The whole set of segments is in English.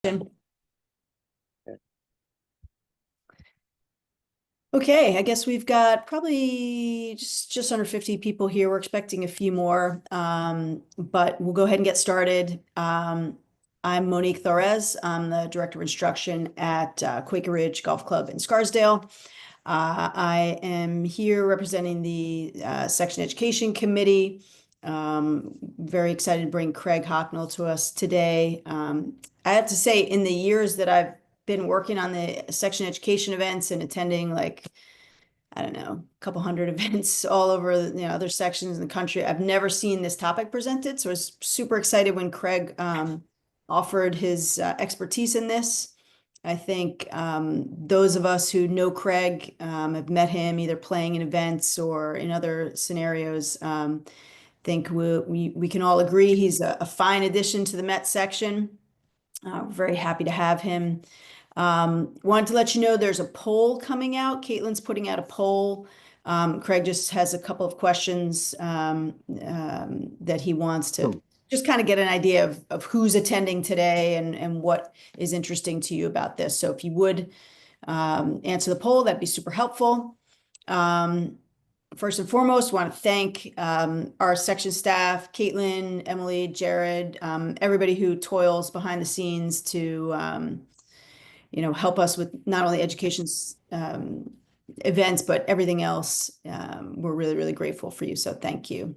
Okay, I guess we've got probably just under 50 people here. We're expecting a few more, but we'll go ahead and get started. I'm Monique Thorez. I'm the Director of Instruction at Quaker Ridge Golf Club in Scarsdale. I am here representing the Section Education Committee. Very excited to bring Craig Hocknell to us today. I have to say, in the years that I've been working on the section education events and attending, like, I don't know, a couple hundred events all over, other sections in the country, I've never seen this topic presented. So I was super excited when Craig offered his expertise in this. I think those of us who know Craig have met him either playing in events or in other scenarios. Think we can all agree he's a fine addition to the Met section. Very happy to have him. Wanted to let you know there's a poll coming out. Caitlin's putting out a poll. Craig just has a couple of questions that he wants to just kind of get an idea of who's attending today and what is interesting to you about this. So if you would answer the poll, that'd be super helpful. First and foremost, want to thank our section staff, Caitlin, Emily, Jared, everybody who toils behind the scenes to help us with not only education's events, but everything else. We're really, really grateful for you. So thank you.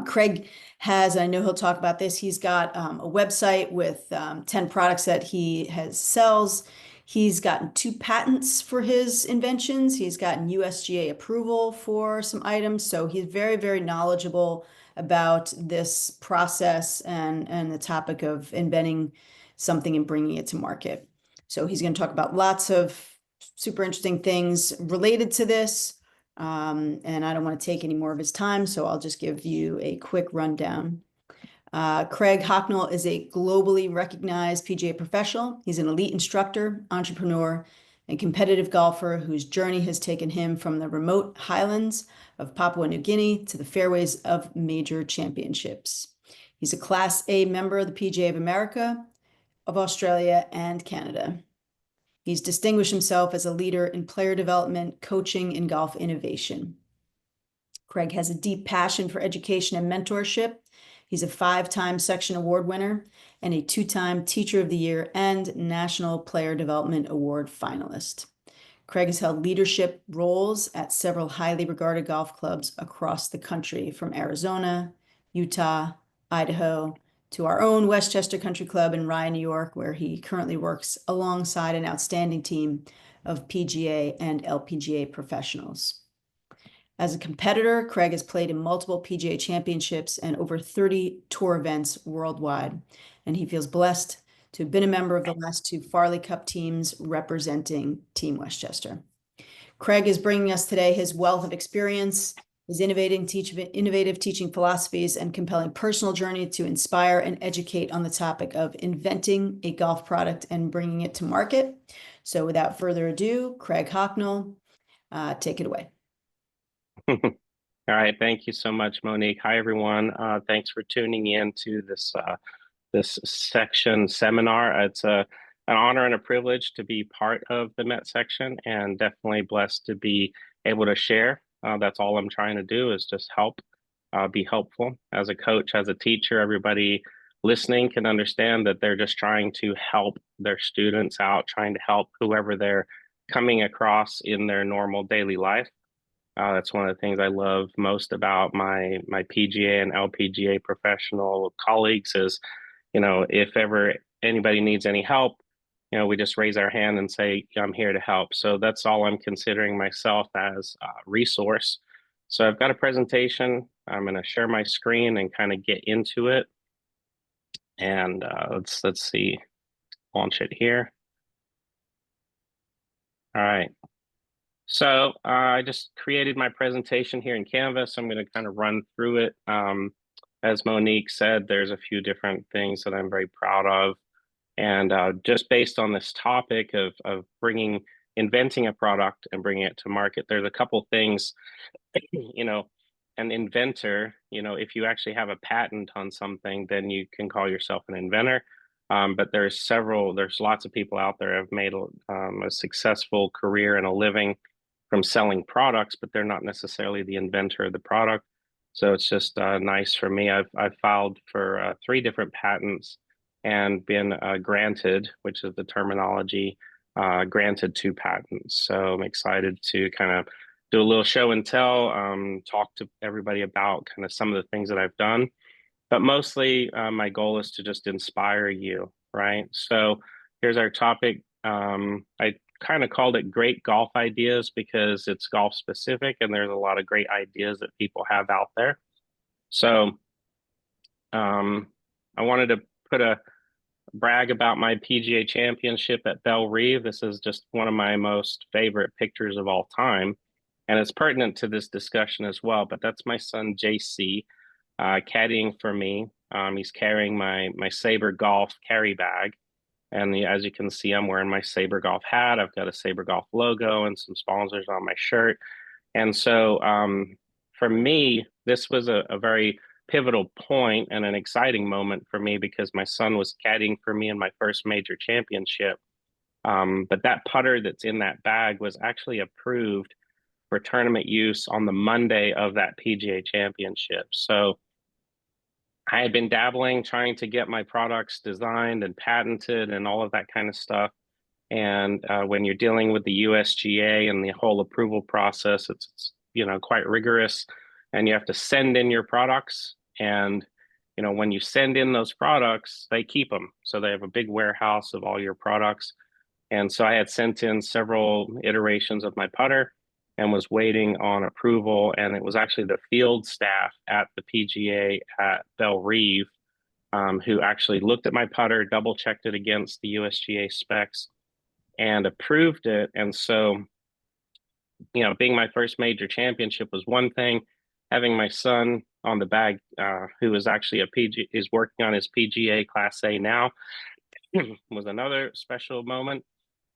Craig has, I know he'll talk about this, he's got a website with 10 products that he sells. He's gotten 2 patents for his inventions. He's gotten USGA approval for some items. So he's very, very knowledgeable about this process and the topic of inventing something and bringing it to market. So he's going to talk about lots of super interesting things related to this. And I don't want to take any more of his time, so I'll just give you a quick rundown. Craig Hocknell is a globally recognized PGA professional. He's an elite instructor, entrepreneur, and competitive golfer whose journey has taken him from the remote highlands of Papua New Guinea to the fairways of major championships. He's a Class A member of the PGA of America, of Australia, and Canada. He's distinguished himself as a leader in player development, coaching, and golf innovation. Craig has a deep passion for education and mentorship. He's a 5-time section award winner and a 2-time Teacher of the Year and National Player Development Award finalist. Craig has held leadership roles at several highly regarded golf clubs across the country, from Arizona, Utah, Idaho, to our own Westchester Country Club in Rye, New York, where he currently works alongside an outstanding team of PGA and LPGA professionals. As a competitor, Craig has played in multiple PGA championships and over 30 tour events worldwide, and he feels blessed to have been a member of the last 2 Farley Cup teams representing Team Westchester. Craig is bringing us today his wealth of experience, his innovative teaching philosophies, and compelling personal journey to inspire and educate on the topic of inventing a golf product and bringing it to market. So without further ado, Craig Hocknell, take it away. All right, thank you so much, Monique. Hi, everyone. Thanks for tuning in to this section seminar. It's an honor and a privilege to be part of the Met section, and definitely blessed to be able to share. That's all I'm trying to do, is just help, be helpful. As a coach, as a teacher, everybody listening can understand that they're just trying to help their students out, trying to help whoever they're coming across in their normal daily life. That's one of the things I love most about my PGA and LPGA professional colleagues is, if ever anybody needs any help, we just raise our hand and say, I'm here to help. So that's all I'm considering myself as a resource. So I've got a presentation. I'm going to share my screen and kind of get into it. And let's see, launch it here. All right. So I just created my presentation here in Canvas. I'm going to kind of run through it. As Monique said, there's a few different things that I'm very proud of. And just based on this topic of inventing a product and bringing it to market, there's a couple things, an inventor, if you actually have a patent on something, then you can call yourself an inventor. But there's lots of people out there who have made a successful career and a living from selling products, but they're not necessarily the inventor of the product. So it's just nice for me. I've filed for 3 different patents and been granted, which is the terminology, granted 2 patents. So I'm excited to kind of do a little show and tell, talk to everybody about kind of some of the things that I've done. But mostly, my goal is to just inspire you, right? So here's our topic. I kind of called it Great Golf Ideas because it's golf specific and there's a lot of great ideas that people have out there. So I wanted to put a brag about my PGA championship at Bellerive. This is just one of my most favorite pictures of all time. And it's pertinent to this discussion as well, but that's my son JC caddying for me. He's carrying my Sabre Golf carry bag. And as you can see, I'm wearing my Sabre Golf hat. I've got a Sabre Golf logo and some sponsors on my shirt. And so for me, this was a very pivotal point and an exciting moment for me because my son was caddying for me in my first major championship. But that putter that's in that bag was actually approved for tournament use on the Monday of that PGA championship. So I had been dabbling, trying to get my products designed and patented and all of that kind of stuff. And when you're dealing with the USGA and the whole approval process, it's quite rigorous, and you have to send in your products. And when you send in those products, they keep them. So they have a big warehouse of all your products. And so I had sent in several iterations of my putter and was waiting on approval. And it was actually the field staff at the PGA at Bellerive who actually looked at my putter, double checked it against the USGA specs, and approved it. And so, being my first major championship was one thing. Having my son on the bag, who is actually is working on his PGA Class A now, was another special moment.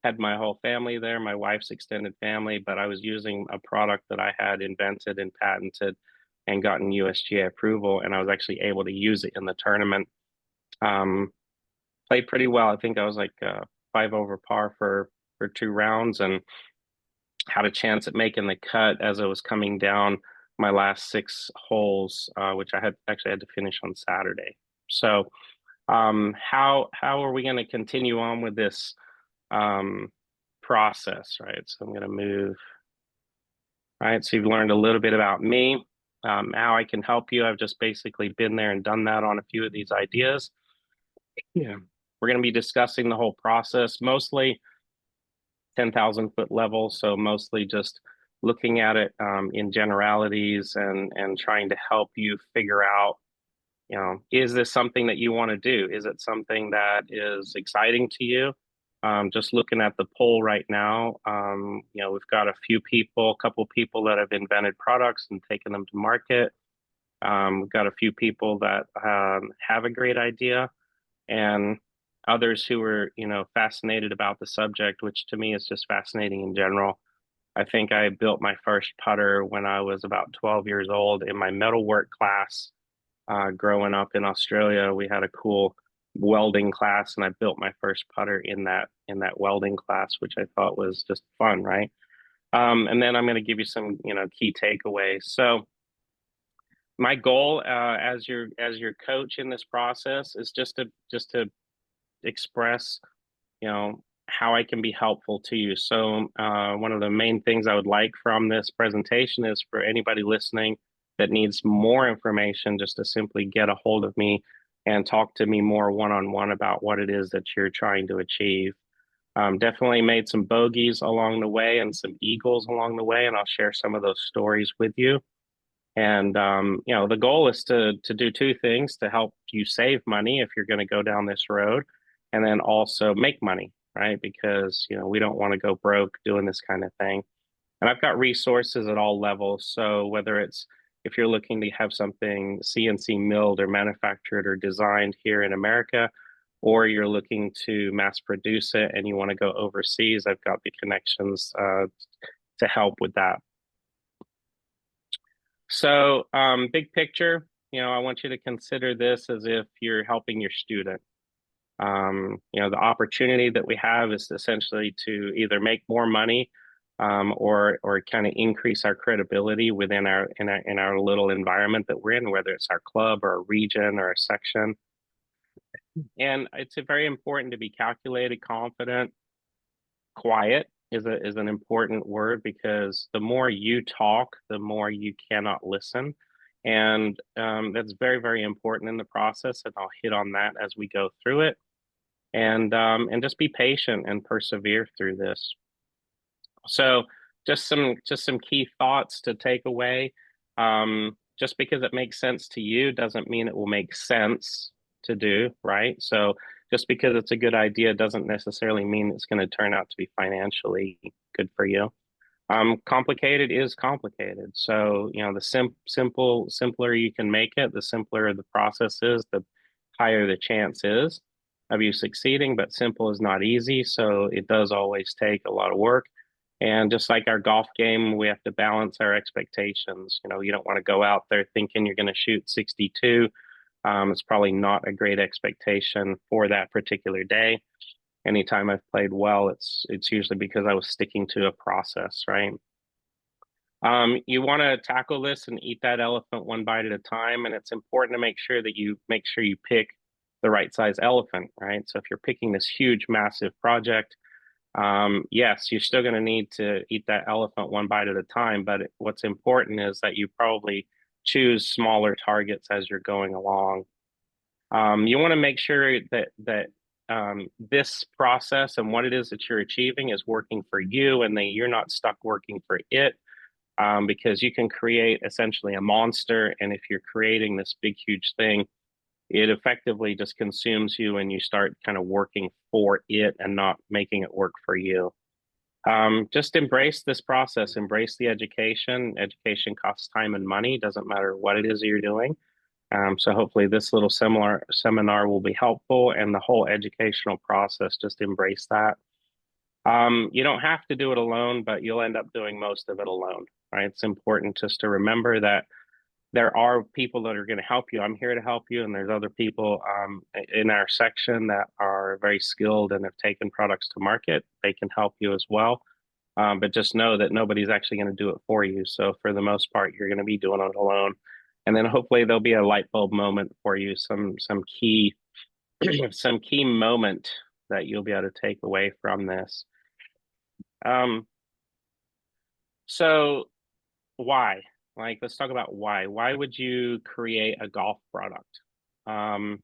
Had my whole family there, my wife's extended family, but I was using a product that I had invented and patented and gotten USGA approval, and I was actually able to use it in the tournament. Played pretty well. I think I was like 5 over par for 2 rounds, and had a chance at making the cut as I was coming down my last 6 holes, which I had to finish on Saturday. So, how are we going to continue on with this process, right? So I'm going to move. Right, so you've learned a little bit about me, how I can help you. I've just basically been there and done that on a few of these ideas. Yeah, we're going to be discussing the whole process, mostly 10,000 foot level. So mostly just looking at it in generalities and trying to help you figure out, is this something that you want to do? Is it something that is exciting to you? Just looking at the poll right now, we've got a couple people that have invented products and taken them to market. We've got a few people that have a great idea, and others who are, fascinated about the subject, which to me is just fascinating in general. I think I built my first putter when I was about 12 years old in my metalwork class. Growing up in Australia, we had a cool welding class, and I built my first putter in that welding class, which I thought was just fun, right? And then I'm going to give you some, key takeaways. So my goal as your coach in this process is just to express, how I can be helpful to you. So one of the main things I would like from this presentation is for anybody listening that needs more information, just to simply get a hold of me and talk to me more one-on-one about what it is that you're trying to achieve. Definitely made some bogeys along the way and some eagles along the way, and I'll share some of those stories with you. And the goal is to do 2 things: to help you save money if you're going to go down this road, and then also make money, right? Because we don't want to go broke doing this kind of thing. And I've got resources at all levels. So whether it's if you're looking to have something CNC milled or manufactured or designed here in America, or you're looking to mass produce it and you want to go overseas, I've got the connections to help with that. So, big picture, I want you to consider this as if you're helping your student. The opportunity that we have is essentially to either make more money, or kind of increase our credibility within our little environment that we're in, whether it's our club or a region or a section. And it's very important to be calculated, confident. Quiet is an important word, because the more you talk, the more you cannot listen. And that's very, very important in the process. And I'll hit on that as we go through it. And just be patient and persevere through this. So just some key thoughts to take away. Just because it makes sense to you doesn't mean it will make sense to do, right? So just because it's a good idea doesn't necessarily mean it's going to turn out to be financially good for you. Complicated is complicated. So, the simpler you can make it, the simpler the process is, the higher the chance is of you succeeding. But simple is not easy, so it does always take a lot of work. And just like our golf game, we have to balance our expectations. You don't want to go out there thinking you're going to shoot 62. It's probably not a great expectation for that particular day. Anytime I've played well, it's usually because I was sticking to a process, right? You want to tackle this and eat that elephant one bite at a time, and it's important to make sure you pick the right size elephant, right? So if you're picking this huge, massive project, yes, you're still going to need to eat that elephant one bite at a time, but what's important is that you probably choose smaller targets as you're going along. You want to make sure that this process and what it is that you're achieving is working for you, and that you're not stuck working for it, because you can create essentially a monster. And if you're creating this big, huge thing, it effectively just consumes you, and you start kind of working for it and not making it work for you. Just embrace this process, embrace the education. Education costs time and money, doesn't matter what it is you're doing. So hopefully this little seminar will be helpful, and the whole educational process, just embrace that. You don't have to do it alone, but you'll end up doing most of it alone, right? It's important just to remember that there are people that are going to help you. I'm here to help you, and there's other people in our section that are very skilled and have taken products to market. They can help you as well. But just know that nobody's actually going to do it for you. So for the most part, you're going to be doing it alone. And then hopefully there'll be a light bulb moment for you, some key some key moment that you'll be able to take away from this. Um, so why? Like, let's talk about why. Why would you create a golf product? Um,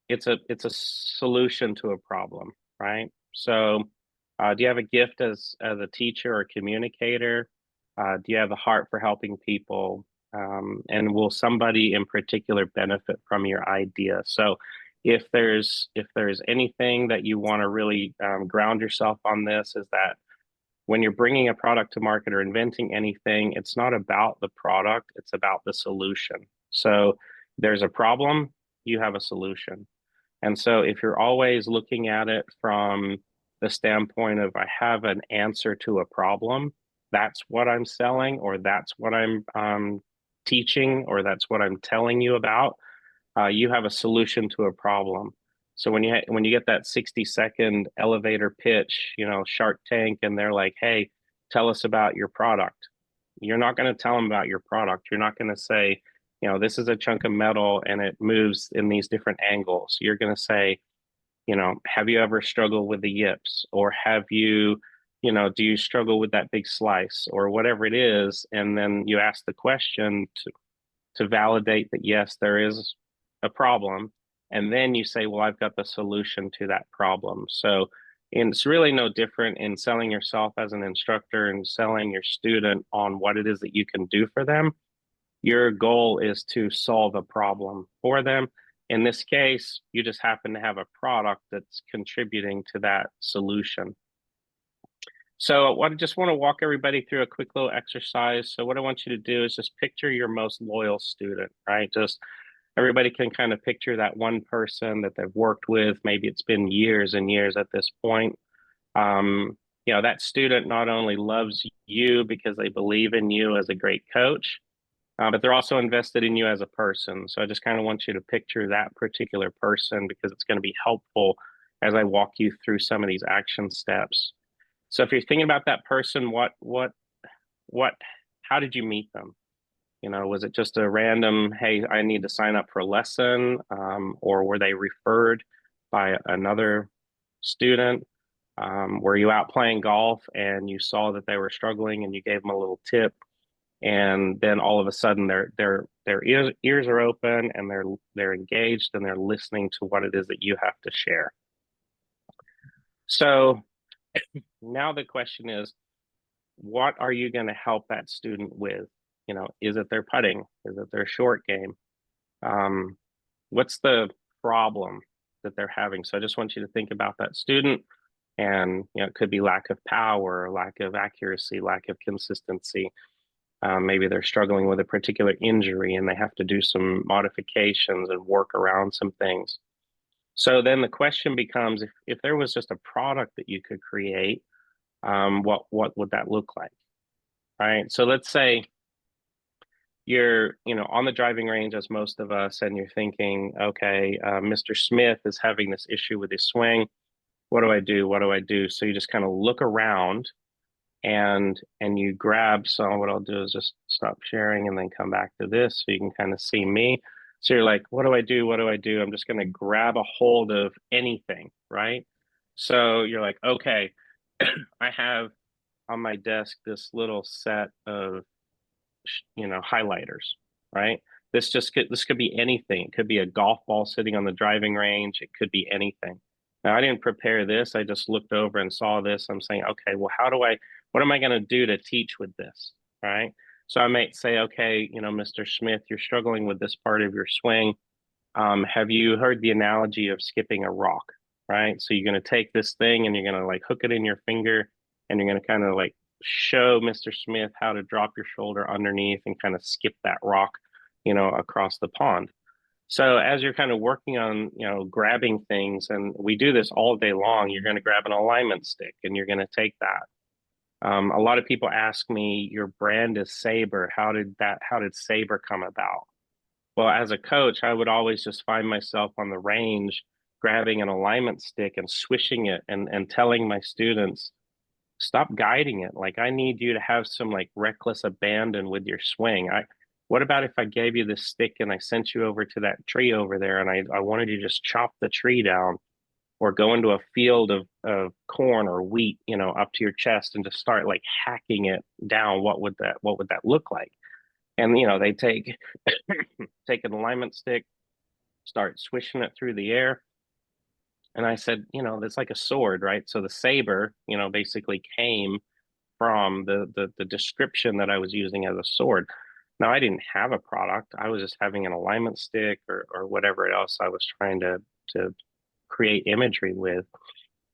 it's a solution to a problem, right? So, do you have a gift as a teacher or communicator? Do you have a heart for helping people? And will somebody in particular benefit from your idea? So, if there's anything that you want to really ground yourself on, this is that when you're bringing a product to market or inventing anything, it's not about the product, it's about the solution. So there's a problem, you have a solution. And so if you're always looking at it from the standpoint of, I have an answer to a problem, that's what I'm selling, or that's what I'm teaching, or that's what I'm telling you about, you have a solution to a problem. So when you get that 60-second elevator pitch, Shark Tank, and they're like, "Hey, tell us about your product." You're not going to tell them about your product. You're not going to say, "This is a chunk of metal and it moves in these different angles." You're going to say, "Have you ever struggled with the yips?" Or do you struggle with that big slice, or whatever it is? And then you ask the question to validate that, yes, there is a problem. And then you say, well, I've got the solution to that problem. So, and it's really no different in selling yourself as an instructor and selling your student on what it is that you can do for them. Your goal is to solve a problem for them. In this case, you just happen to have a product that's contributing to that solution. So I just want to walk everybody through a quick little exercise. So what I want you to do is just picture your most loyal student, right? Just everybody can kind of picture that one person that they've worked with. Maybe it's been years and years at this point. That student not only loves you because they believe in you as a great coach, but they're also invested in you as a person. So I just kind of want you to picture that particular person because it's going to be helpful as I walk you through some of these action steps. So if you're thinking about that person, what, how did you meet them? You know, was it just a random, hey, I need to sign up for a lesson, or were they referred by another student? Were you out playing golf and you saw that they were struggling and you gave them a little tip? And then all of a sudden their ears are open and they're engaged and they're listening to what it is that you have to share. So now the question is, what are you going to help that student with? You know, is it their putting? Is it their short game? Um, what's the problem that they're having? So I just want you to think about that student, and you know, it could be lack of power, lack of accuracy, lack of consistency. Maybe they're struggling with a particular injury and they have to do some modifications and work around some things. So then the question becomes, if there was just a product that you could create, what would that look like? Right. So let's say you're, you know, on the driving range as most of us, and you're thinking, okay, Mr. Smith is having this issue with his swing. What do I do? What do I do? So you just kind of look around and you grab some. What I'll do is just stop sharing and then come back to this so you can kind of see me. So you're like, what do I do? What do I do? I'm just going to grab a hold of anything, right? So you're like, okay, I have on my desk this little set of, you know, highlighters, right? This could be anything. It could be a golf ball sitting on the driving range. It could be anything. Now, I didn't prepare this. I just looked over and saw this. I'm saying, okay, well, what am I going to do to teach with this, right? So I might say, okay, you know, Mr. Smith, you're struggling with this part of your swing. Have you heard the analogy of skipping a rock, right? So you're going to take this thing and you're going to like hook it in your finger and you're going to kind of like show Mr. Smith how to drop your shoulder underneath and kind of skip that rock, you know, across the pond. So as you're kind of working on, you know, grabbing things, and we do this all day long, you're going to grab an alignment stick and you're going to take that. A lot of people ask me, your brand is Sabre. How did Sabre come about? Well, as a coach, I would always just find myself on the range grabbing an alignment stick and swishing it and telling my students, stop guiding it. Like, I need you to have some like reckless abandon with your swing. What about if I gave you this stick and I sent you over to that tree over there and I wanted you to just chop the tree down or go into a field of corn or wheat, you know, up to your chest and just start like hacking it down? What would that look like? And you know, they take an alignment stick, start swishing it through the air. And I said, you know, that's like a sword, right? So the saber, you know, basically came from the description that I was using as a sword. Now I didn't have a product. I was just having an alignment stick or whatever else I was trying to create imagery with.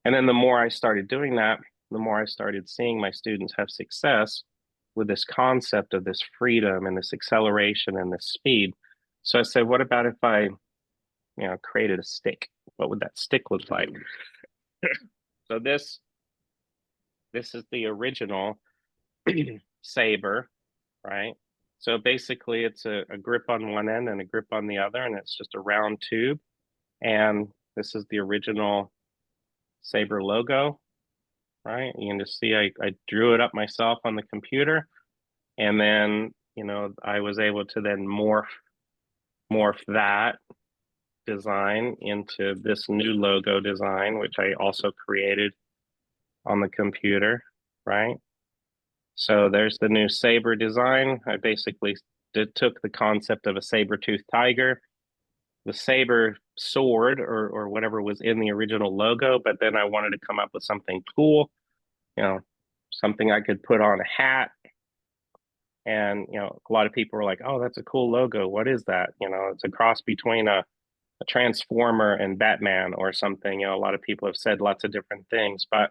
And then the more I started doing that, the more I started seeing my students have success with this concept of this freedom and this acceleration and this speed. So I said, what about if I, you know, created a stick? What would that stick look like? So this is the original saber, right? So basically it's a grip on one end and a grip on the other, and it's just a round tube. And this is the original Sabre logo, right? You can just see I drew it up myself on the computer. And then, you know, I was able to then morph that design into this new logo design, which I also created on the computer, right? So there's the new saber design. I basically took the concept of a saber-toothed tiger, the saber sword or whatever was in the original logo, but then I wanted to come up with something cool, you know, something I could put on a hat. And, you know, a lot of people were like, oh, that's a cool logo. What is that? You know, it's a cross between a Transformer and Batman or something. You know, a lot of people have said lots of different things, but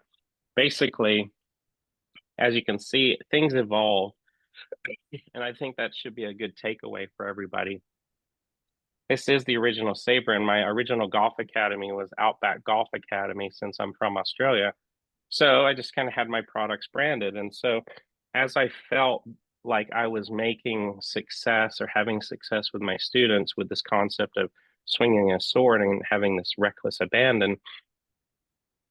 basically, as you can see, things evolve. And I think that should be a good takeaway for everybody. This is the original Sabre, and my original golf academy was Outback Golf Academy since I'm from Australia. So I just kind of had my products branded. And so as I felt like I was making success or having success with my students with this concept of swinging a sword and having this reckless abandon,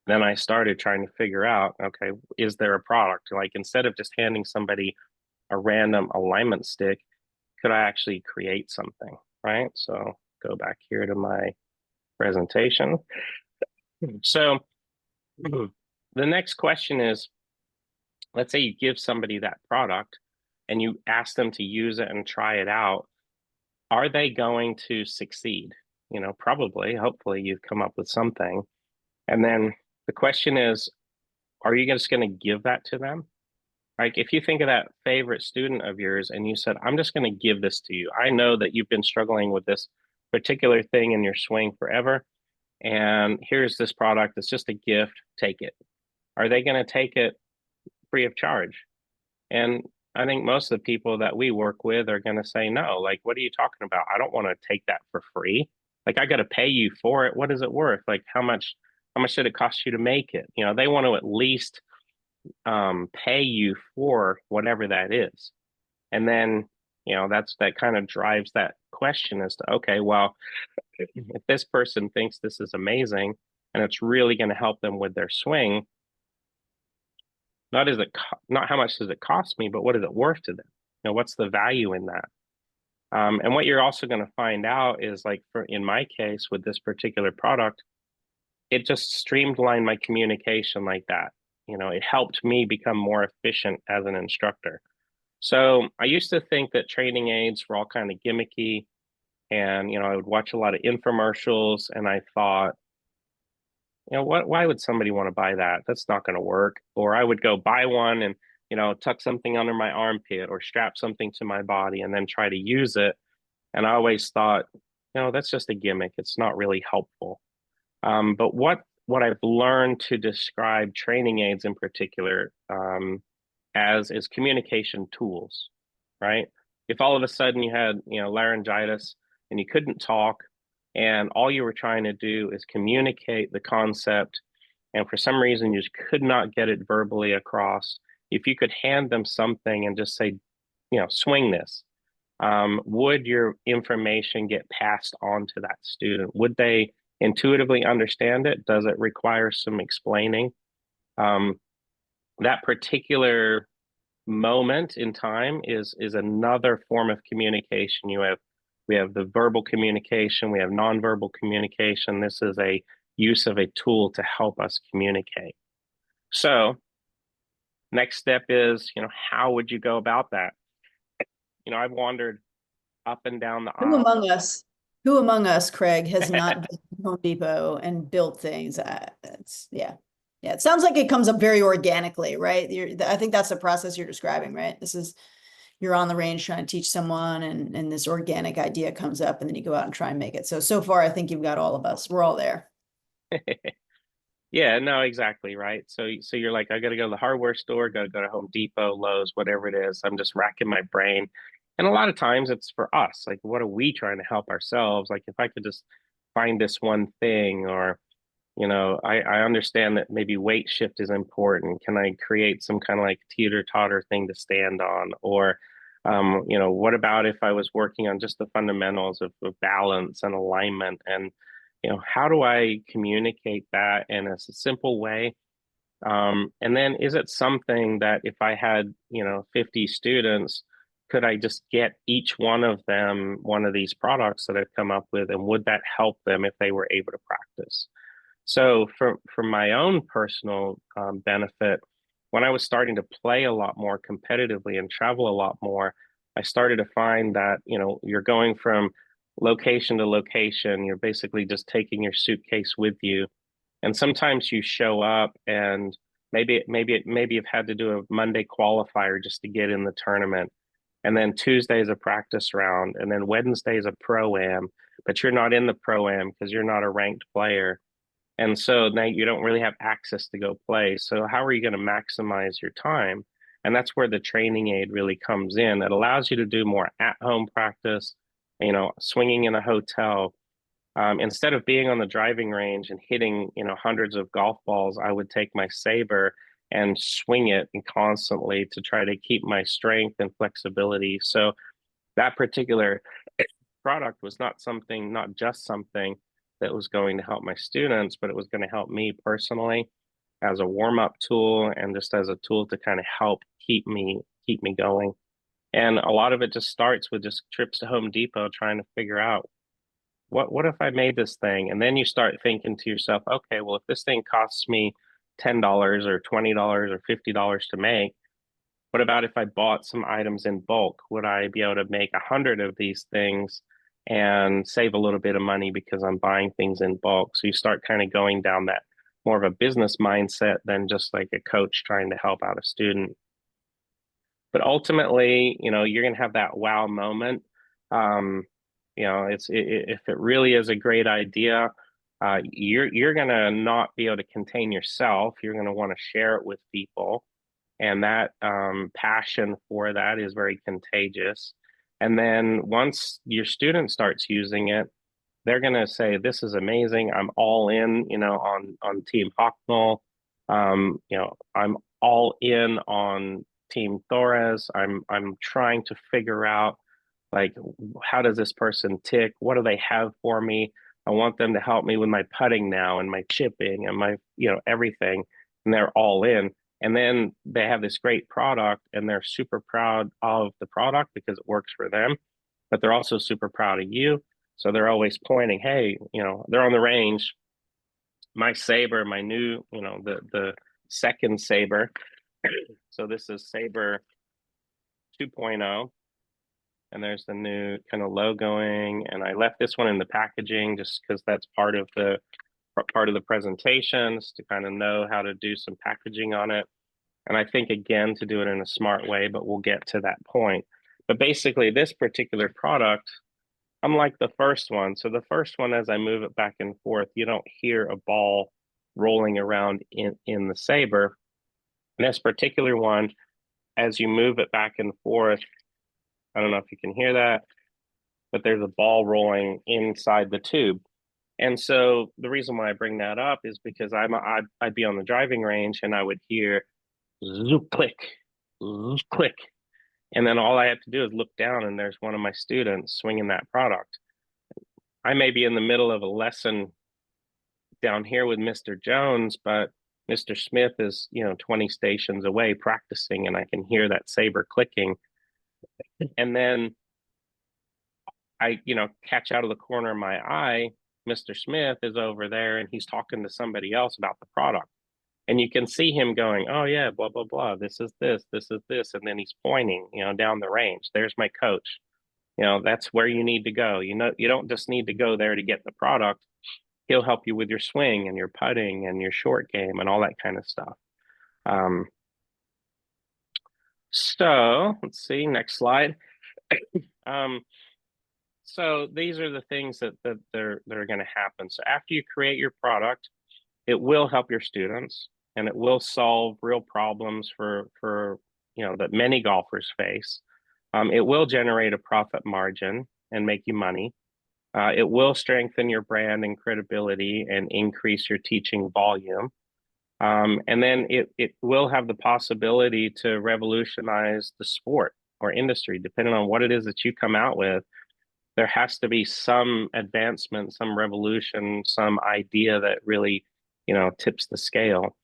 then I started trying to figure out, okay, is there a product? Like instead of just handing somebody a random alignment stick, could I actually create something, right? So go back here to my presentation. So the next question is, let's say you give somebody that product and you ask them to use it and try it out. Are they going to succeed? You know, probably, hopefully you've come up with something. And then the question is, are you just going to give that to them? Like if you think of that favorite student of yours and you said, I'm just going to give this to you. I know that you've been struggling with this particular thing in your swing forever. And here's this product. It's just a gift. Take it. Are they going to take it free of charge? And I think most of the people that we work with are going to say, no, like, what are you talking about? I don't want to take that for free. Like, I got to pay you for it. What is it worth? Like, how much did it cost you to make it? You know, they want to at least pay you for whatever that is. And then, you know, that kind of drives that question as to, okay, well, if this person thinks this is amazing and it's really going to help them with their swing, not how much does it cost me, but what is it worth to them? You know, what's the value in that? And what you're also going to find out is like in my case with this particular product, it just streamlined my communication like that. You know, it helped me become more efficient as an instructor. So I used to think that training aids were all kind of gimmicky, and you know, I would watch a lot of infomercials, and I thought, you know, why would somebody want to buy that? That's not going to work. Or I would go buy one and, you know, tuck something under my armpit or strap something to my body and then try to use it. And I always thought, no, that's just a gimmick. It's not really helpful. But what I've learned to describe training aids in particular as is communication tools, right? If all of a sudden you had, you know, laryngitis and you couldn't talk, and all you were trying to do is communicate the concept, and for some reason you just could not get it verbally across, if you could hand them something and just say, you know, swing this, would your information get passed on to that student? Would they intuitively understand it? Does it require some explaining? That particular moment in time is another form of communication. We have the verbal communication, we have nonverbal communication. This is a use of a tool to help us communicate. So next step is, you know, how would you go about that? You know, I've wandered up and down the Who aisle. among us, who among us, Craig, has not been to Home Depot and built things? It's yeah. Yeah, it sounds like it comes up very organically, right? I think that's the process you're describing, right? This is you're on the range trying to teach someone and this organic idea comes up and then you go out and try and make it. So far, I think you've got all of us. We're all there. Yeah, no, exactly, right. So you're like, I got to go to the hardware store, got to go to Home Depot, Lowe's, whatever it is. I'm just racking my brain. And a lot of times it's for us. Like, what are we trying to help ourselves? Like, if I could just find this one thing, or, you know, I understand that maybe weight shift is important. Can I create some kind of like teeter-totter thing to stand on? Or, you know, what about if I was working on just the fundamentals of balance and alignment, and you know, how do I communicate that in a simple way? And then is it something that if I had, you know, 50 students, could I just get each one of them one of these products that I've come up with, and would that help them if they were able to practice? So for my own personal benefit, when I was starting to play a lot more competitively and travel a lot more, I started to find that, you know, you're going from location to location. You're basically just taking your suitcase with you. And sometimes you show up and maybe you've had to do a Monday qualifier just to get in the tournament. And then Tuesday is a practice round, and then Wednesday is a pro-am, but you're not in the pro-am because you're not a ranked player. And so now you don't really have access to go play. So how are you going to maximize your time? And that's where the training aid really comes in. It allows you to do more at-home practice, you know, swinging in a hotel. Instead of being on the driving range and hitting, you know, hundreds of golf balls, I would take my saber and swing it and constantly to try to keep my strength and flexibility. So that particular product was not just something that was going to help my students, but it was going to help me personally as a warm-up tool and just as a tool to kind of help keep me going. And a lot of it just starts with just trips to Home Depot trying to figure out what if I made this thing? And then you start thinking to yourself, okay, well, if this thing costs me $10 or $20 or $50 to make, what about if I bought some items in bulk? Would I be able to make 100 of these things and save a little bit of money because I'm buying things in bulk? So you start kind of going down that more of a business mindset than just like a coach trying to help out a student. But ultimately, you're going to have that wow moment. Um, if it really is a great idea, you're going to not be able to contain yourself. You're going to want to share it with people, and that passion for that is very contagious. And then once your student starts using it, they're going to say, "This is amazing. I'm all in." On Team Hocknull. I'm all in on Team Torres. I'm trying to figure out like how does this person tick? What do they have for me? I want them to help me with my putting now and my chipping and my everything. And they're all in. And then they have this great product and they're super proud of the product because it works for them, but they're also super proud of you. So they're always pointing, hey, they're on the range. My saber, my new, the second saber. So this is Saber 2.0, and there's the new kind of logoing. And I left this one in the packaging just because that's part of the presentations to kind of know how to do some packaging on it. And I think again to do it in a smart way, but we'll get to that point. But basically, this particular product, unlike the first one, so the first one, as I move it back and forth, you don't hear a ball rolling around in the saber. And this particular one, as you move it back and forth, I don't know if you can hear that, but there's a ball rolling inside the tube. And so the reason why I bring that up is because I'd be on the driving range and I would hear zoop click, zoop click. And then all I have to do is look down and there's one of my students swinging that product. I may be in the middle of a lesson down here with Mr. Jones, but Mr. Smith is, 20 stations away practicing and I can hear that saber clicking. And then I, catch out of the corner of my eye, Mr. Smith is over there and he's talking to somebody else about the product. And you can see him going, oh yeah, blah, blah, blah. This is this, this is this. And then he's pointing, down the range. There's my coach. That's where you need to go. You don't just need to go there to get the product. He'll help you with your swing and your putting and your short game and all that kind of stuff. So let's see, next slide. So these are the things that are going to happen. So after you create your product, it will help your students and it will solve real problems for that many golfers face. It will generate a profit margin and make you money. It will strengthen your brand and credibility and increase your teaching volume. And then it will have the possibility to revolutionize the sport or industry, depending on what it is that you come out with. There has to be some advancement, some revolution, some idea that really, tips the scale.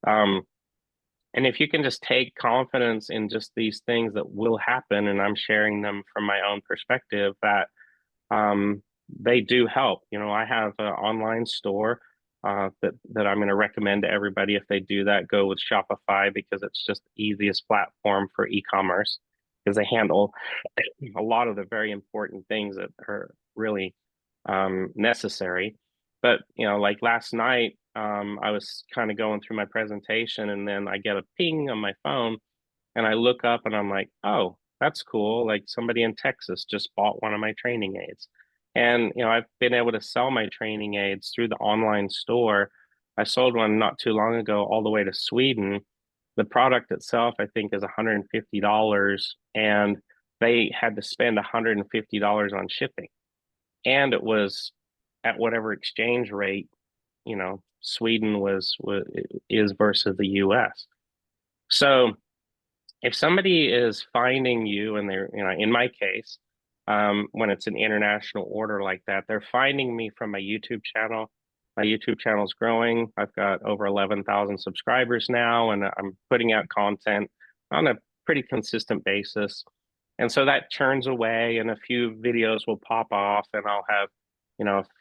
And if you can just take confidence in just these things that will happen, and I'm sharing them from my own perspective, that they do help. I have an online store that I'm going to recommend to everybody. If they do that, go with Shopify because it's just the easiest platform for e-commerce because they handle a lot of the very important things that are really necessary. But like last night, I was kind of going through my presentation, and then I get a ping on my phone, and I look up, and I'm like, "Oh, that's cool! Like somebody in Texas just bought one of my training aids." And I've been able to sell my training aids through the online store. I sold one not too long ago, all the way to Sweden. The product itself, I think, is $150, and they had to spend $150 on shipping. And it was at whatever exchange rate, Sweden is versus the US. So if somebody is finding you and they're, in my case, when it's an international order like that, they're finding me from my YouTube channel. My YouTube channel is growing. I've got over 11,000 subscribers now, and I'm putting out content on a pretty consistent basis. And so that churns away, and a few videos will pop off, and I'll have,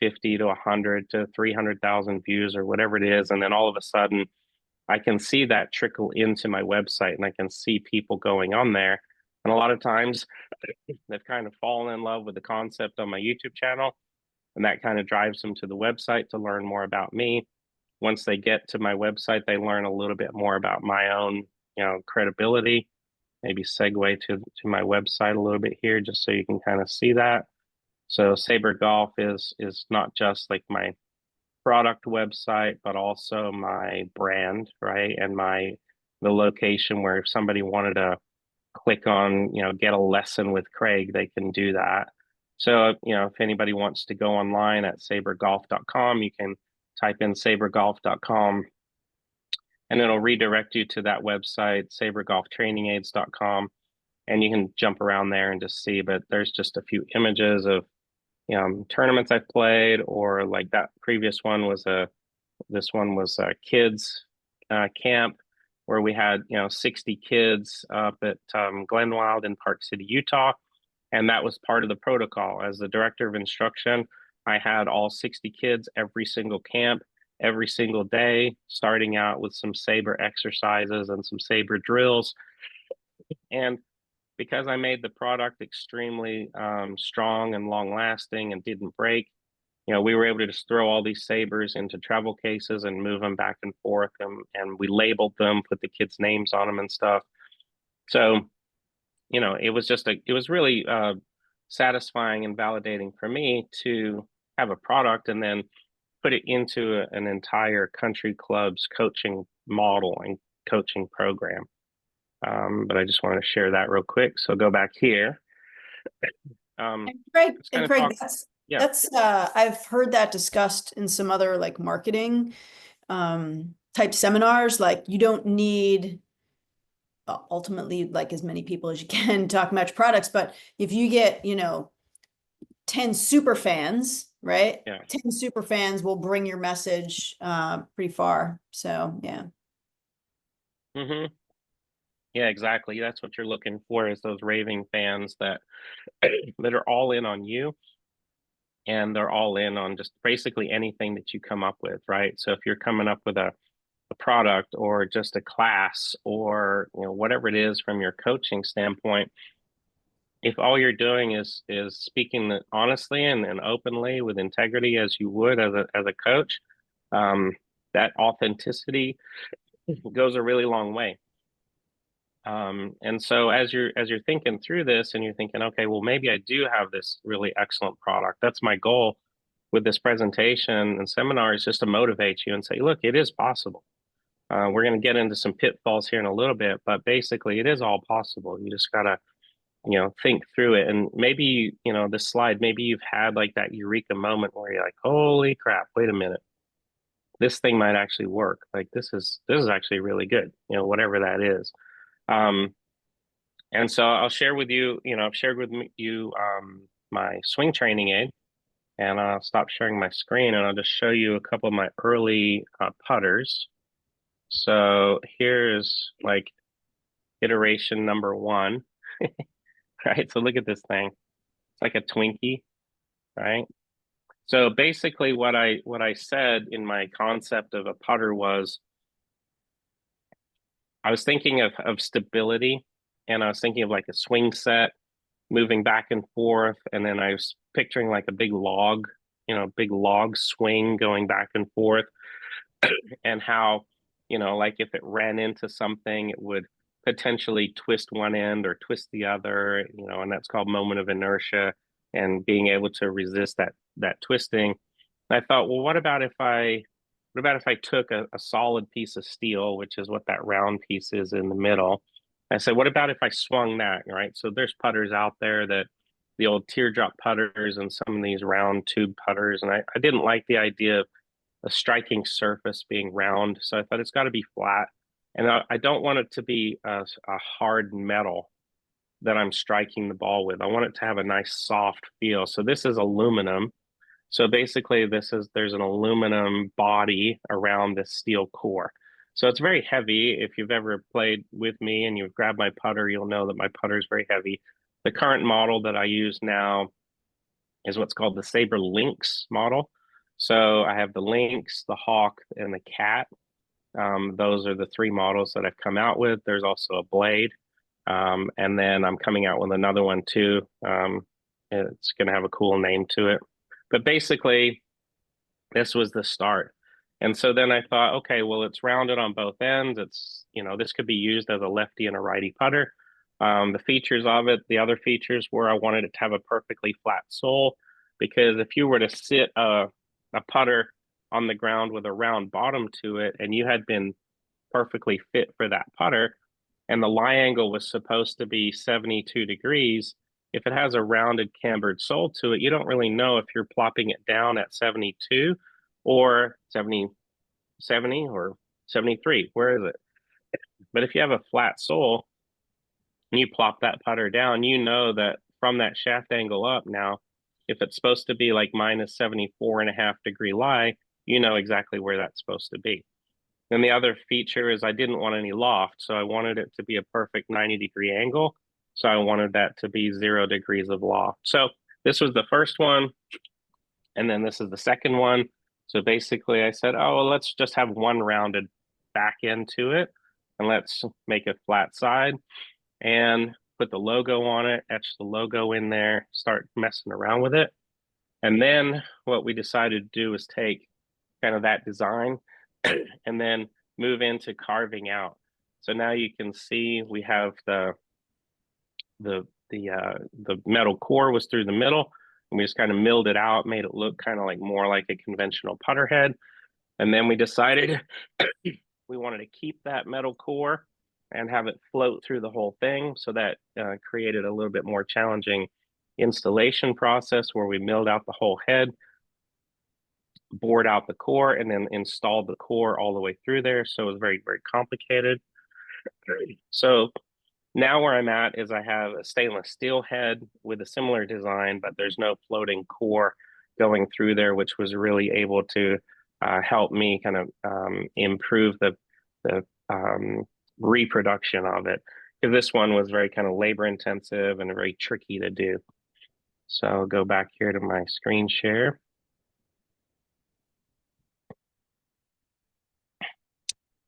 50 to 100 to 300,000 views or whatever it is. And then all of a sudden, I can see that trickle into my website and I can see people going on there. And a lot of times they've kind of fallen in love with the concept on my YouTube channel, and that kind of drives them to the website to learn more about me. Once they get to my website, they learn a little bit more about my own, credibility. Maybe segue to my website a little bit here just so you can kind of see that. So Saber Golf is not just like my product website, but also my brand, right? And the location where if somebody wanted to click on, get a lesson with Craig, they can do that. So, if anybody wants to go online at sabergolf.com, you can type in sabergolf.com and it'll redirect you to that website, sabergolftrainingaids.com, and you can jump around there and just see. But there's just a few images of tournaments I've played, or like that previous one was a kids camp where we had 60 kids up at Glenwild in Park City, Utah, and that was part of the protocol. As the director of instruction, I had all 60 kids every single camp, every single day, starting out with some saber exercises and some saber drills. And because I made the product extremely strong and long lasting and didn't break, we were able to just throw all these sabers into travel cases and move them back and forth, and we labeled them, put the kids' names on them and stuff. So, it was really satisfying and validating for me to have a product and then put it into an entire country club's coaching model and coaching program. But I just wanted to share that real quick. So go back here. And Craig, talk, that's I've heard that discussed in some other like marketing type seminars. Like you don't need ultimately like as many people as you can talk match products, but if you get 10 super fans, right? Yeah. 10 super fans will bring your message pretty far. So yeah. Mm-hmm. Yeah, exactly. That's what you're looking for, is those raving fans that that are all in on you, and they're all in on just basically anything that you come up with, right? So if you're coming up with a product or just a class or whatever it is from your coaching standpoint, if all you're doing is speaking honestly and openly with integrity as you would as a coach, that authenticity goes a really long way. And so as you're thinking through this and you're thinking, okay, well, maybe I do have this really excellent product. That's my goal with this presentation and seminar, is just to motivate you and say, look, it is possible. We're going to get into some pitfalls here in a little bit, but basically it is all possible. You just got to, think through it. And maybe, this slide, maybe you've had like that eureka moment where you're like, holy crap, wait a minute. This thing might actually work. Like this is actually really good, whatever that is. And so I'll share with you, I've shared with you my swing training aid, and I'll stop sharing my screen and I'll just show you a couple of my early putters. So here's like iteration number 1, right? So look at this thing. It's like a Twinkie, right? So basically what I said in my concept of a putter was I was thinking of stability, and I was thinking of like a swing set moving back and forth, and then I was picturing like a big log, big log swing going back and forth, and how, like if it ran into something, it would potentially twist one end or twist the other, and that's called moment of inertia, and being able to resist that twisting. And I thought, well, what about if I took a solid piece of steel, which is what that round piece is in the middle. I said, what about if I swung that, right? So there's putters out there, that the old teardrop putters and some of these round tube putters. And I didn't like the idea of a striking surface being round. So I thought it's got to be flat. And I don't want it to be a hard metal that I'm striking the ball with. I want it to have a nice soft feel. So this is aluminum. So basically there's an aluminum body around this steel core. So it's very heavy. If you've ever played with me and you've grabbed my putter, you'll know that my putter is very heavy. The current model that I use now is what's called the Sabre Lynx model. So I have the Lynx, the Hawk, and the Cat. Those are the three models that I've come out with. There's also a Blade. And then I'm coming out with another one too. It's going to have a cool name to it. But basically, this was the start. And so then I thought, okay, well, it's rounded on both ends. It's, this could be used as a lefty and a righty putter. The features of it, the other features were I wanted it to have a perfectly flat sole, because if you were to sit a putter on the ground with a round bottom to it and you had been perfectly fit for that putter and the lie angle was supposed to be 72 degrees, if it has a rounded cambered sole to it, you don't really know if you're plopping it down at 72 or 70 or 73. Where is it? But if you have a flat sole and you plop that putter down, you know that from that shaft angle up now, if it's supposed to be like minus 74.5 degree lie, you know exactly where that's supposed to be. And the other feature is I didn't want any loft, so I wanted it to be a perfect 90-degree angle. So I wanted that to be 0 degrees of loft. So this was the first one, and then this is the second one. So basically I said, oh, well, let's just have one rounded back end to it, and let's make a flat side and put the logo on it, etch the logo in there, start messing around with it. And then what we decided to do is take kind of that design and then move into carving out. So now you can see we have the metal core was through the middle, and we just kind of milled it out, made it look kind of like more like a conventional putter head. And then we decided we wanted to keep that metal core and have it float through the whole thing. So that created a little bit more challenging installation process where we milled out the whole head, bored out the core, and then installed the core all the way through there. So it was very, very complicated. So now where I'm at is I have a stainless steel head with a similar design, but there's no floating core going through there, which was really able to help me kind of improve the reproduction of it. Because this one was very kind of labor intensive and very tricky to do. So I'll go back here to my screen share.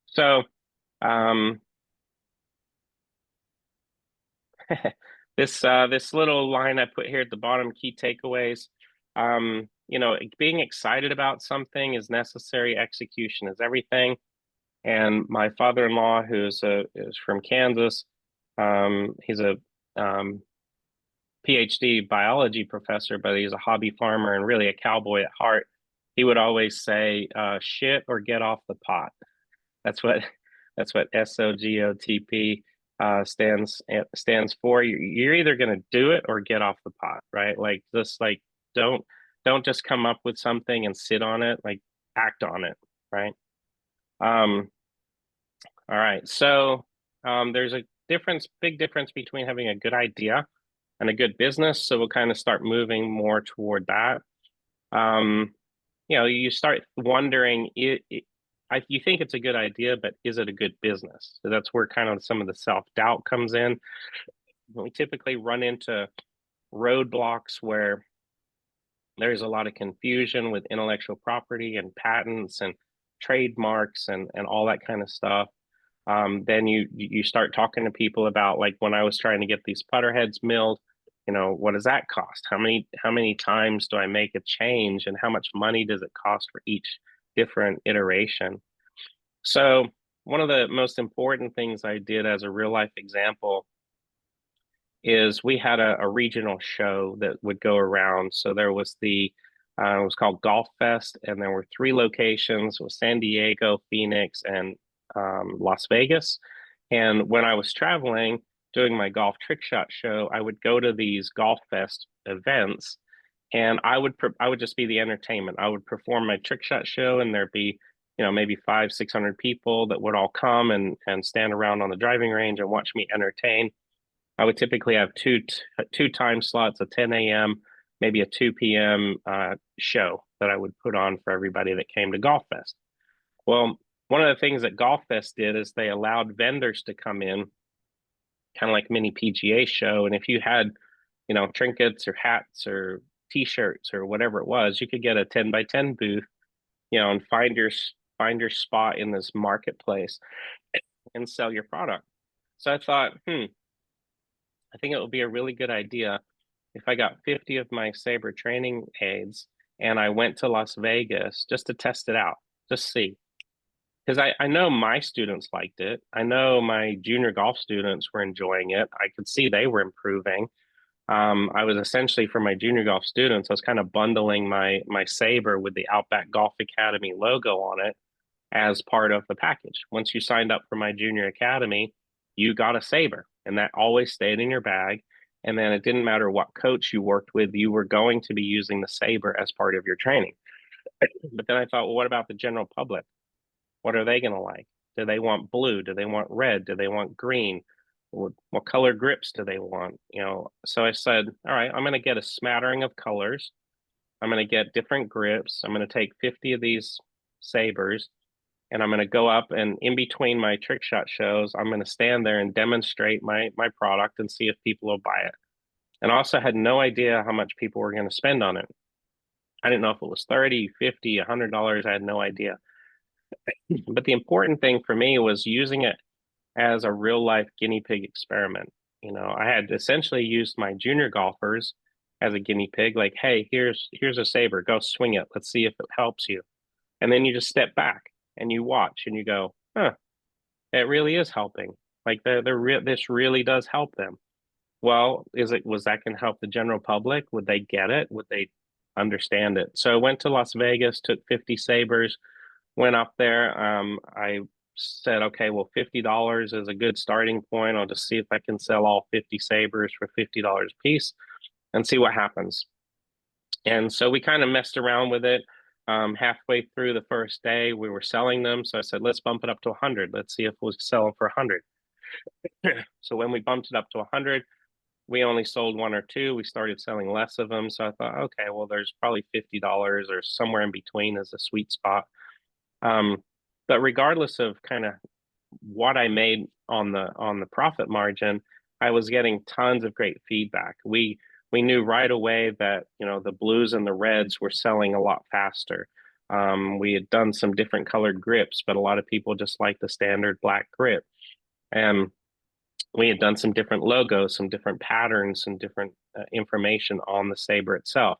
So this little line I put here at the bottom, key takeaways. Being excited about something is necessary. Execution is everything. And my father-in-law, is from Kansas, he's a PhD biology professor, but he's a hobby farmer and really a cowboy at heart. He would always say, "Shit or get off the pot." That's what SOGOTP stands for. You're either going to do it or get off the pot, right? Like just like don't just come up with something and sit on it. Like act on it, right? All right. So there's a big difference between having a good idea and a good business. So we'll kind of start moving more toward that. You start wondering, you think it's a good idea, but is it a good business? So that's where kind of some of the self-doubt comes in. We typically run into roadblocks where there's a lot of confusion with intellectual property and patents and trademarks and all that kind of stuff. Then you start talking to people about, like, when I was trying to get these putter heads milled, what does that cost? How many times do I make a change, and how much money does it cost for each different iteration? So one of the most important things I did as a real life example is we had a regional show that would go around. So there was it was called Golf Fest, and there were 3 locations. It was San Diego, Phoenix, and Las Vegas. And when I was traveling, doing my golf trick shot show, I would go to these Golf Fest events, and I would just be the entertainment. I would perform my trick shot show, and there'd be maybe 500-600 people that would all come and stand around on the driving range and watch me entertain. I would typically have two time slots, a 10 a.m., maybe a 2 p.m. Show that I would put on for everybody that came to Golf Fest. Well, one of the things that Golf Fest did is they allowed vendors to come in, kind of like mini PGA show. And if you had, trinkets or hats or t-shirts or whatever it was, you could get a 10 by 10 booth, and find your spot in this marketplace and sell your product. So I thought, I think it would be a really good idea if I got 50 of my Saber training aids and I went to Las Vegas just to test it out, just see. Because I know my students liked it. I know my junior golf students were enjoying it. I could see they were improving. I was essentially, for my junior golf students, I was kind of bundling my Saber with the Outback Golf Academy logo on it as part of the package. Once you signed up for my junior academy, you got a Saber, and that always stayed in your bag. And then it didn't matter what coach you worked with, you were going to be using the Saber as part of your training. But then I thought, well, what about the general public? What are they going to like? Do they want blue? Do they want red? Do they want green? What color grips do they want? So I said, all right, I'm going to get a smattering of colors. I'm going to get different grips. I'm going to take 50 of these Sabers, and I'm going to go up, and in between my trick shot shows, I'm going to stand there and demonstrate my product and see if people will buy it. And I also had no idea how much people were going to spend on it. I didn't know if it was 30, 50, $100. I had no idea. But the important thing for me was using it as a real life guinea pig experiment. I had essentially used my junior golfers as a guinea pig, like, hey, here's a Saber, go swing it. Let's see if it helps you. And then you just step back and you watch and you go, huh, it really is helping. Like this really does help them. Well, was that going to help the general public? Would they get it? Would they understand it? So I went to Las Vegas, took 50 Sabers, went up there. I said, okay, well, $50 is a good starting point. I'll just see if I can sell all 50 Sabers for $50 a piece and see what happens. And so we kind of messed around with it. Halfway through the first day, we were selling them. So I said, let's bump it up to 100. Let's see if we'll sell them for 100. So when we bumped it up to 100, we only sold one or two. We started selling less of them. So I thought, okay, well, there's probably $50 or somewhere in between is a sweet spot. But regardless of kind of what I made on the profit margin, I was getting tons of great feedback. We knew right away that the blues and the reds were selling a lot faster. We had done some different colored grips, but a lot of people just like the standard black grip. And we had done some different logos, some different patterns, some different information on the Saber itself.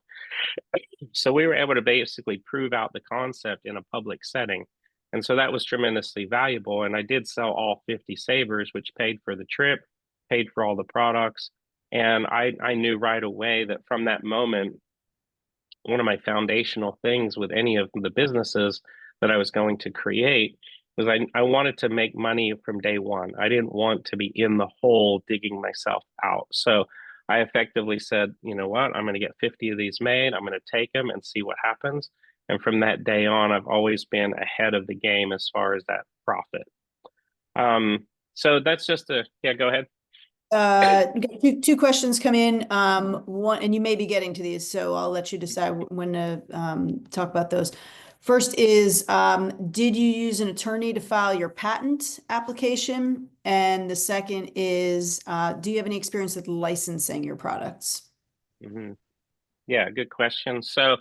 So we were able to basically prove out the concept in a public setting. And so that was tremendously valuable. And I did sell all 50 Sabers, which paid for the trip, paid for all the products. And I knew right away that from that moment, one of my foundational things with any of the businesses that I was going to create was I wanted to make money from day one. I didn't want to be in the hole digging myself out. So I effectively said, you know what, I'm going to get 50 of these made. I'm going to take them and see what happens. And from that day on, I've always been ahead of the game as far as that profit. So that's just yeah, go ahead. Two questions come in. One, and you may be getting to these, so I'll let you decide when to talk about those. First is, did you use an attorney to file your patent application? And the second is, do you have any experience with licensing your products? Mm-hmm. Yeah, good question. So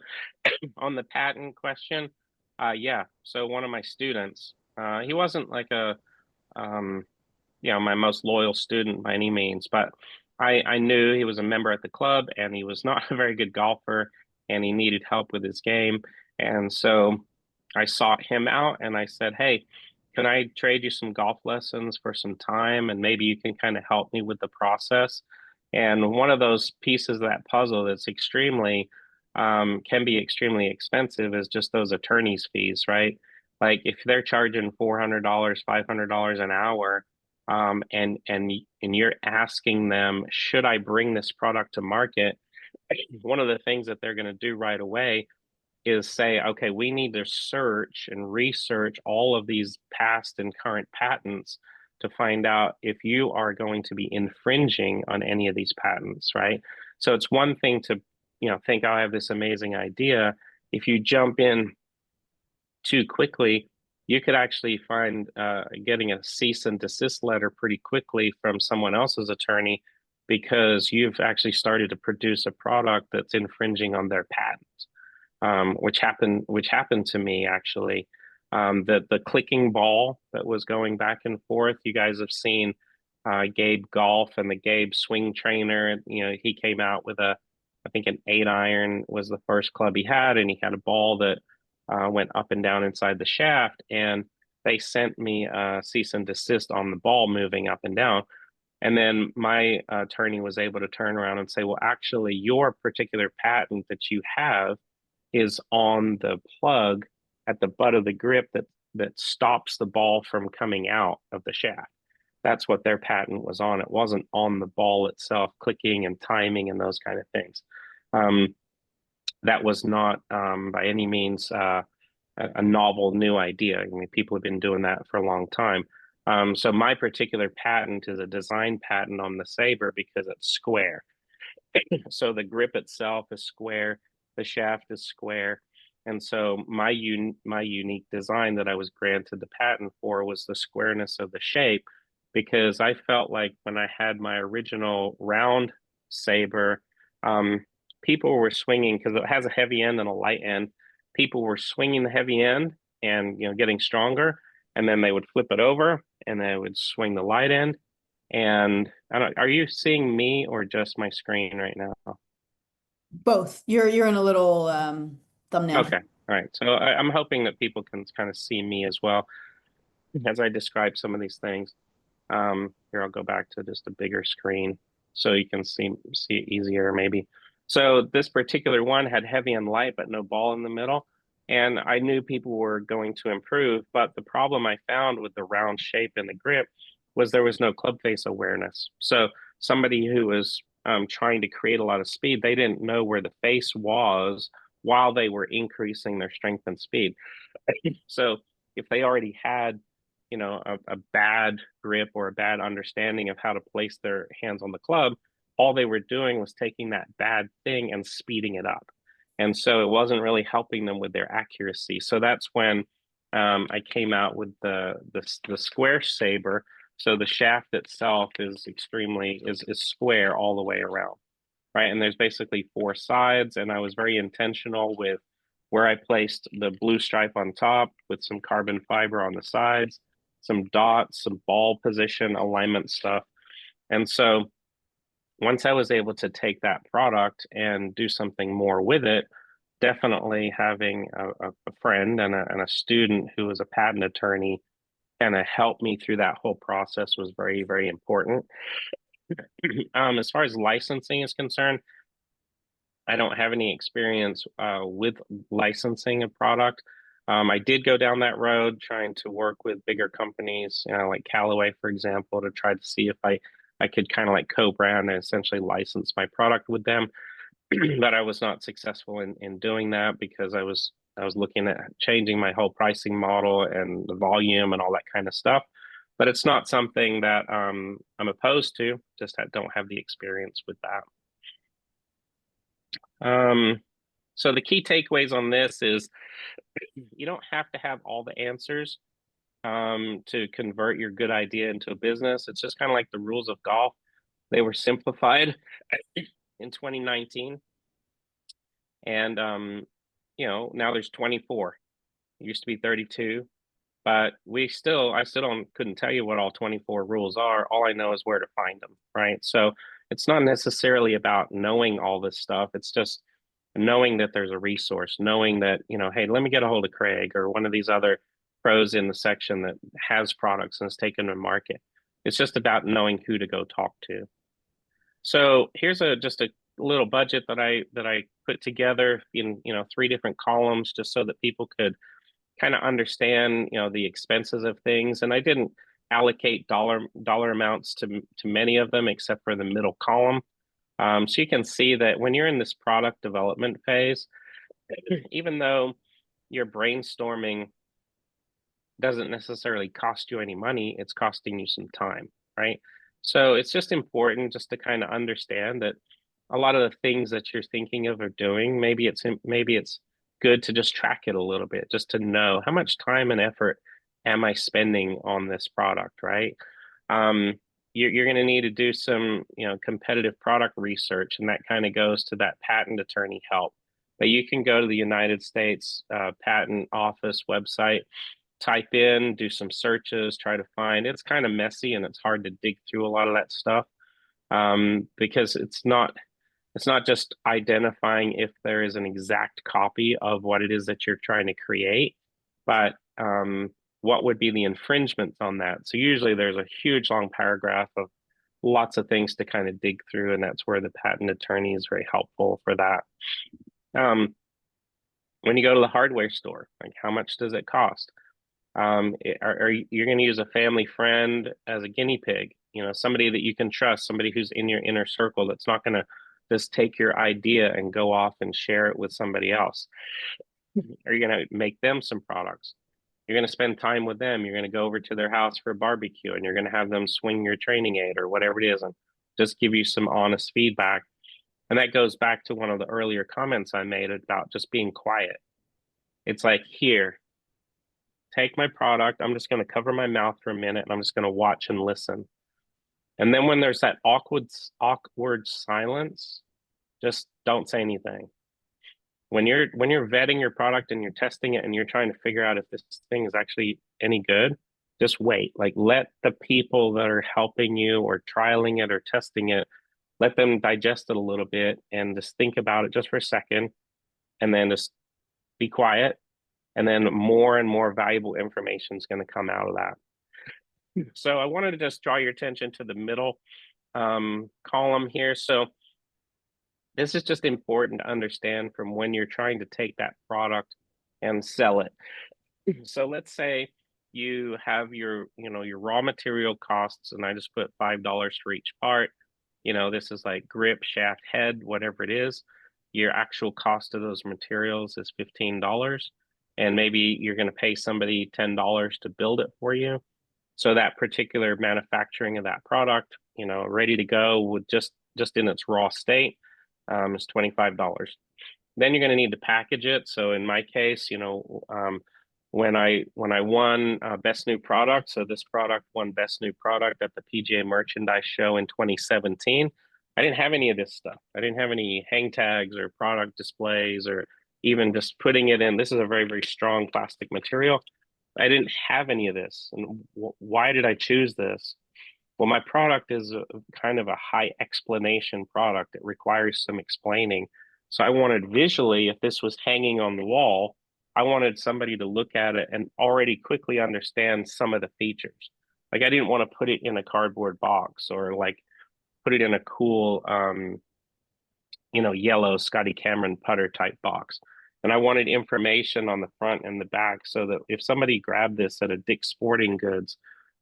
on the patent question, yeah. So one of my students, he wasn't like um, my most loyal student by any means, but I knew he was a member at the club and he was not a very good golfer and he needed help with his game. And so I sought him out and I said, hey, can I trade you some golf lessons for some time? And maybe you can kind of help me with the process. And one of those pieces of that puzzle that's can be extremely expensive is just those attorney's fees, right? Like if they're charging $400, $500 an hour, and you're asking them, should I bring this product to market? One of the things that they're going to do right away is say, okay, we need to search and research all of these past and current patents to find out if you are going to be infringing on any of these patents, right? So it's one thing to, think, oh, I have this amazing idea. If you jump in too quickly, you could actually find getting a cease and desist letter pretty quickly from someone else's attorney because you've actually started to produce a product that's infringing on their patent, which happened to me actually. The clicking ball that was going back and forth. You guys have seen Gabe Golf and the Gabe Swing Trainer. He came out with I think an 8-iron was the first club he had, and he had a ball that went up and down inside the shaft, and they sent me a cease and desist on the ball moving up and down. And then my attorney was able to turn around and say, well, actually, your particular patent that you have is on the plug at the butt of the grip that stops the ball from coming out of the shaft. That's what their patent was on. It wasn't on the ball itself, clicking and timing and those kind of things. That was not by any means a novel new idea. I mean, people have been doing that for a long time. So my particular patent is a design patent on the Saber because it's square. So the grip itself is square, the shaft is square. And so my unique design that I was granted the patent for was the squareness of the shape, because I felt like when I had my original round Saber, people were swinging because it has a heavy end and a light end. People were swinging the heavy end and getting stronger, and then they would flip it over and they would swing the light end. And I don't, are you seeing me or just my screen right now? Both. You're in a little thumbnail. Okay. All right. So I'm hoping that people can kind of see me as well as I describe some of these things. Here, I'll go back to just a bigger screen so you can see it easier maybe. So this particular one had heavy and light, but no ball in the middle. And I knew people were going to improve, but the problem I found with the round shape and the grip was there was no club face awareness. So somebody who was trying to create a lot of speed, they didn't know where the face was while they were increasing their strength and speed. So if they already had a bad grip or a bad understanding of how to place their hands on the club, all they were doing was taking that bad thing and speeding it up. And so it wasn't really helping them with their accuracy. So that's when I came out with the square Saber. So the shaft itself is square all the way around, right? And there's basically 4 sides, and I was very intentional with where I placed the blue stripe on top with some carbon fiber on the sides, some dots, some ball position alignment stuff. And so once I was able to take that product and do something more with it, definitely having a friend and a student who was a patent attorney kind of help me through that whole process was very, very important. As far as licensing is concerned, I don't have any experience with licensing a product. I did go down that road trying to work with bigger companies, like Callaway, for example, to try to see if I could kind of like co-brand and essentially license my product with them. But I was not successful in doing that because I was looking at changing my whole pricing model and the volume and all that kind of stuff. But it's not something that I'm opposed to, just don't have the experience with that. So the key takeaways on this is you don't have to have all the answers to convert your good idea into a business. It's just kind of like the rules of golf. They were simplified in 2019. And now there's 24. It used to be 32. But I still couldn't tell you what all 24 rules are. All I know is where to find them, right? So it's not necessarily about knowing all this stuff. It's just knowing that there's a resource, knowing that, hey, let me get a hold of Craig or one of these other pros in the section that has products and is taken to market. It's just about knowing who to go talk to. So here's just a little budget that I put together in 3 different columns just so that people could kind of understand the expenses of things. And I didn't allocate dollar amounts to many of them except for the middle column. So you can see that when you're in this product development phase, even though your brainstorming doesn't necessarily cost you any money, it's costing you some time, right? So it's just important just to kind of understand that a lot of the things that you're thinking of or doing, maybe it's good to just track it a little bit, just to know how much time and effort am I spending on this product, right? Um, you're going to need to do some, competitive product research, and that kind of goes to that patent attorney help. But you can go to the United States Patent Office website, type in, do some searches, try to find. It's kind of messy and it's hard to dig through a lot of that stuff, because it's not just identifying if there is an exact copy of what it is that you're trying to create, but what would be the infringements on that. So usually there's a huge long paragraph of lots of things to kind of dig through, and that's where the patent attorney is very helpful for that. Um, when you go to the hardware store, like how much does it cost? Are you're going to use a family friend as a guinea pig? Somebody that you can trust, somebody who's in your inner circle that's not going to just take your idea and go off and share it with somebody else. Are you going to make them some products? You're going to spend time with them. You're going to go over to their house for a barbecue, and you're going to have them swing your training aid or whatever it is, and just give you some honest feedback. And that goes back to one of the earlier comments I made about just being quiet. It's like, here, take my product. I'm just going to cover my mouth for a minute, and I'm just going to watch and listen. And then when there's that awkward silence, just don't say anything. When you're vetting your product and you're testing it and you're trying to figure out if this thing is actually any good, just wait. Like, let the people that are helping you or trialing it or testing it, let them digest it a little bit and just think about it just for a second, and then just be quiet. And then more and more valuable information is going to come out of that. So I wanted to just draw your attention to the middle column here. So this is just important to understand from when you're trying to take that product and sell it. So let's say you have your raw material costs, and I just put $5 for each part. This is like grip, shaft, head, whatever it is. Your actual cost of those materials is $15. And maybe you're going to pay somebody $10 to build it for you. So that particular manufacturing of that product, ready to go with just in its raw state, is $25. Then you're going to need to package it. So in my case, when I won Best New Product, so this product won Best New Product at the PGA Merchandise Show in 2017. I didn't have any of this stuff. I didn't have any hang tags or product displays or even just putting it in. This is a very, very strong plastic material. I didn't have any of this. And why did I choose this? Well, my product is kind of a high explanation product. It requires some explaining. So I wanted visually, if this was hanging on the wall, I wanted somebody to look at it and already quickly understand some of the features. Like, I didn't want to put it in a cardboard box or like put it in a cool, yellow Scotty Cameron putter type box. And I wanted information on the front and the back so that if somebody grabbed this at a Dick's Sporting Goods,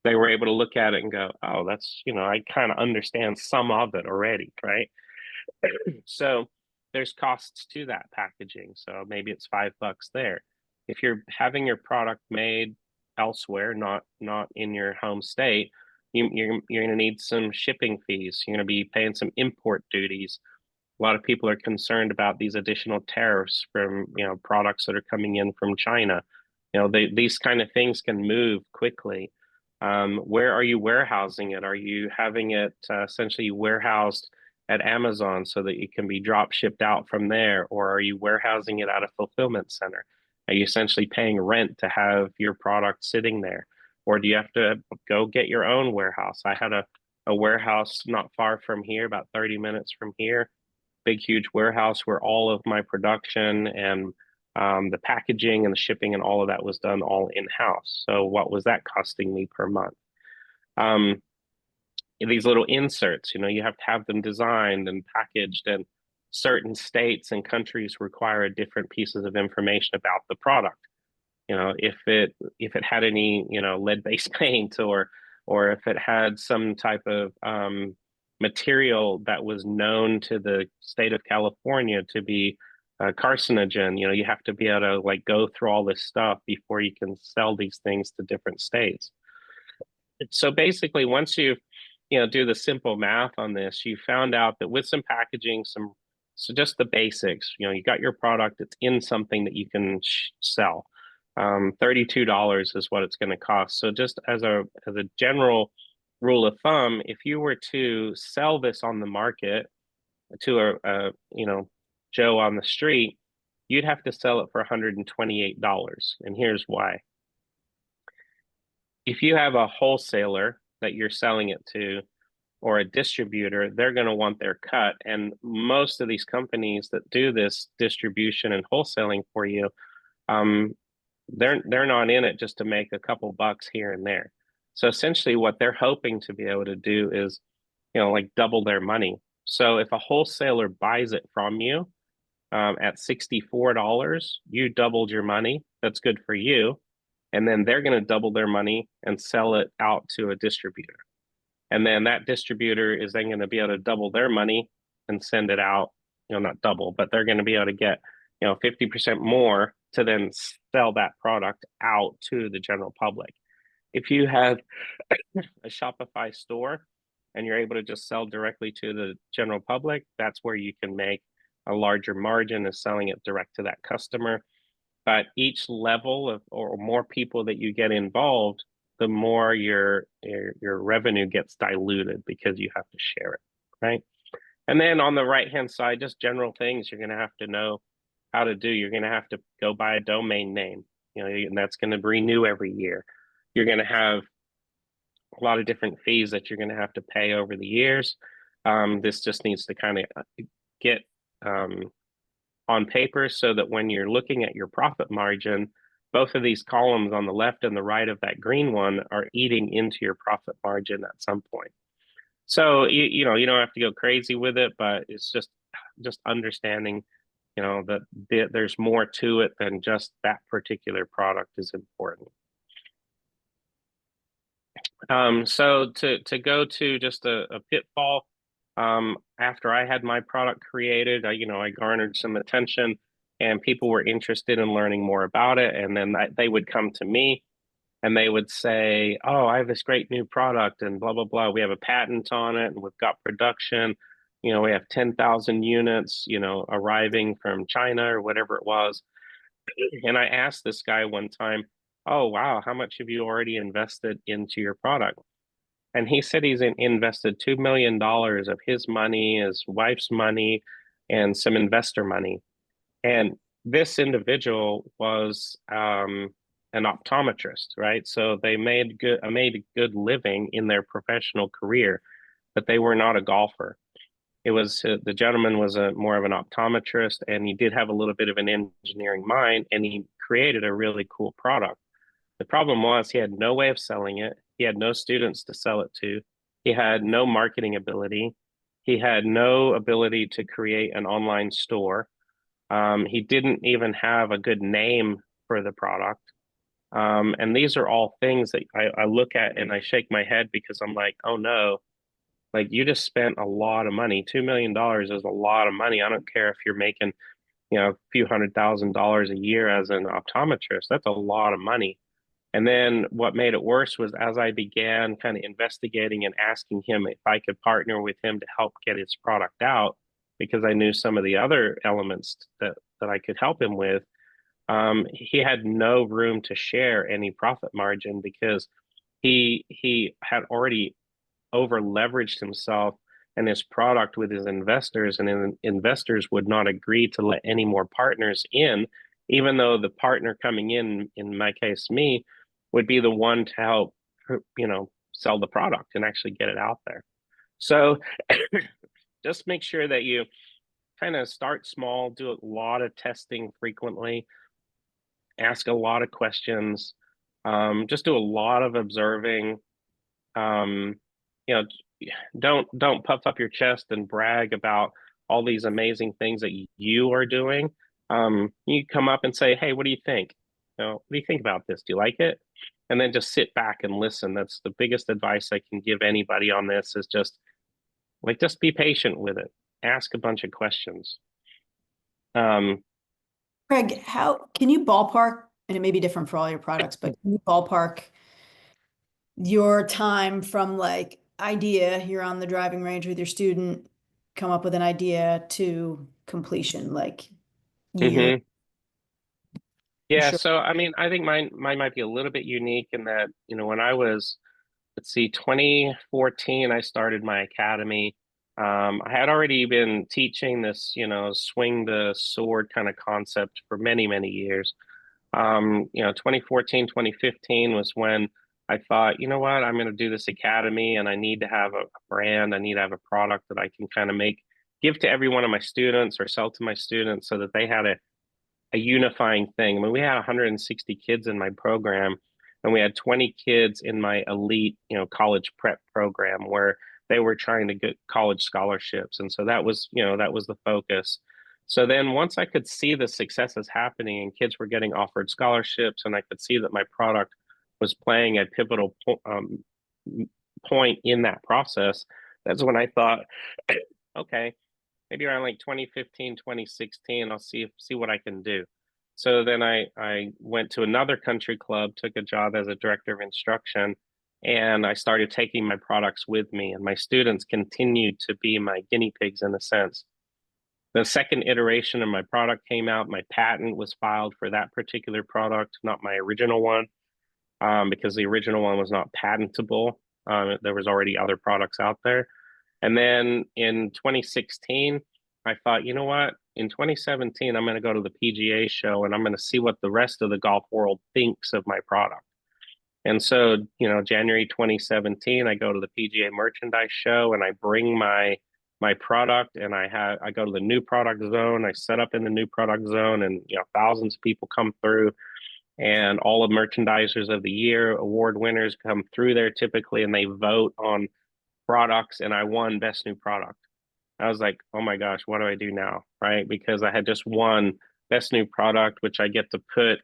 they were able to look at it and go, oh, that's, I kind of understand some of it already, right? So there's costs to that packaging. So maybe it's $5 there. If you're having your product made elsewhere, not in your home state, you're going to need some shipping fees. You're going to be paying some import duties. A lot of people are concerned about these additional tariffs from products that are coming in from China. These kind of things can move quickly. Where are you warehousing it? Are you having it essentially warehoused at Amazon so that it can be drop shipped out from there, or are you warehousing it at a fulfillment center? Are you essentially paying rent to have your product sitting there, or do you have to go get your own warehouse? I had a warehouse not far from here, about 30 minutes from here, big, huge warehouse where all of my production and the packaging and the shipping and all of that was done all in-house. So what was that costing me per month? Um, these little inserts, you have to have them designed and packaged, and certain states and countries require different pieces of information about the product. If it had any, lead-based paint, or if it had some type of material that was known to the state of California to be carcinogen. You know, you have to be able to like go through all this stuff before you can sell these things to different states. So basically, once you do the simple math on this, you found out that with some packaging, so just the basics, you got your product, it's in something that you can sell. $32 is what it's going to cost. So just as a general rule of thumb, if you were to sell this on the market to a Joe on the street, you'd have to sell it for $128. And here's why. If you have a wholesaler that you're selling it to or a distributor, they're going to want their cut. And most of these companies that do this distribution and wholesaling for you, they're not in it just to make a couple bucks here and there. So essentially what they're hoping to be able to do is, like double their money. So if a wholesaler buys it from you at $64, you doubled your money. That's good for you. And then they're going to double their money and sell it out to a distributor. And then that distributor is then going to be able to double their money and send it out, not double, but they're going to be able to get, 50% more to then sell that product out to the general public. If you have a Shopify store and you're able to just sell directly to the general public, that's where you can make a larger margin of selling it direct to that customer. But each level of or more people that you get involved, the more your revenue gets diluted because you have to share it, right? And then on the right-hand side, just general things you're going to have to know how to do. You're going to have to go buy a domain name, and that's going to renew every year. You're going to have a lot of different fees that you're going to have to pay over the years. This just needs to kind of get on paper so that when you're looking at your profit margin, both of these columns on the left and the right of that green one are eating into your profit margin at some point. So you don't have to go crazy with it, but it's just understanding, that there's more to it than just that particular product is important. So to go to just a pitfall, after I had my product created, I garnered some attention and people were interested in learning more about it. And then they would come to me and they would say, oh, I have this great new product and blah, blah, blah. We have a patent on it and we've got production. We have 10,000 units, arriving from China or whatever it was. And I asked this guy one time, oh, wow, how much have you already invested into your product? And he said he's invested $2 million of his money, his wife's money, and some investor money. And this individual was an optometrist, right? So they made a good living in their professional career, but they were not a golfer. It was the gentleman was more of an optometrist, and he did have a little bit of an engineering mind, and he created a really cool product. The problem was he had no way of selling it. He had no students to sell it to. He had no marketing ability. He had no ability to create an online store. He didn't even have a good name for the product. And these are all things that I look at and I shake my head because I'm like, oh no, like you just spent a lot of money. $2 million is a lot of money. I don't care if you're making, a few $100,000 a year as an optometrist. That's a lot of money. And then what made it worse was as I began kind of investigating and asking him if I could partner with him to help get his product out, because I knew some of the other elements that I could help him with, he had no room to share any profit margin because he had already over leveraged himself and his product with his investors, and investors would not agree to let any more partners in, even though the partner coming in my case, me, would be the one to help, sell the product and actually get it out there. So just make sure that you kind of start small, do a lot of testing frequently, ask a lot of questions, just do a lot of observing. Don't puff up your chest and brag about all these amazing things that you are doing. You come up and say, hey, what do you think? What do you think about this? Do you like it? And then just sit back and listen. That's the biggest advice I can give anybody on this is just be patient with it. Ask a bunch of questions. Craig, how can you ballpark, and it may be different for all your products, but can you ballpark your time from like idea, you're on the driving range with your student, come up with an idea to completion, like year? Hmm. I'm Yeah, sure. so I mean, I think mine might be a little bit unique in that, when I was, let's see, 2014, I started my academy. I had already been teaching this, swing the sword kind of concept for many, many years. 2014, 2015 was when I thought, you know what, I'm going to do this academy and I need to have a brand. I need to have a product that I can kind of give to every one of my students or sell to my students so that they had a unifying thing. I mean, we had 160 kids in my program, and we had 20 kids in my elite, college prep program where they were trying to get college scholarships. And so that was the focus. So then once I could see the successes happening and kids were getting offered scholarships, and I could see that my product was playing a pivotal point in that process, that's when I thought, okay, maybe around like 2015, 2016, I'll see what I can do. So then I went to another country club, took a job as a director of instruction, and I started taking my products with me. And my students continued to be my guinea pigs in a sense. The second iteration of my product came out. My patent was filed for that particular product, not my original one, because the original one was not patentable. There was already other products out there. And then in 2016, I thought, you know what? In 2017, I'm going to go to the PGA show and I'm going to see what the rest of the golf world thinks of my product. And so, January 2017, I go to the PGA merchandise show and I bring my product and I go to the new product zone. I set up in the new product zone and thousands of people come through and all of merchandisers of the year, award winners come through there typically and they vote on products and I won best new product. I was like, oh my gosh, what do I do now? Right? Because I had just won best new product, which I get to put,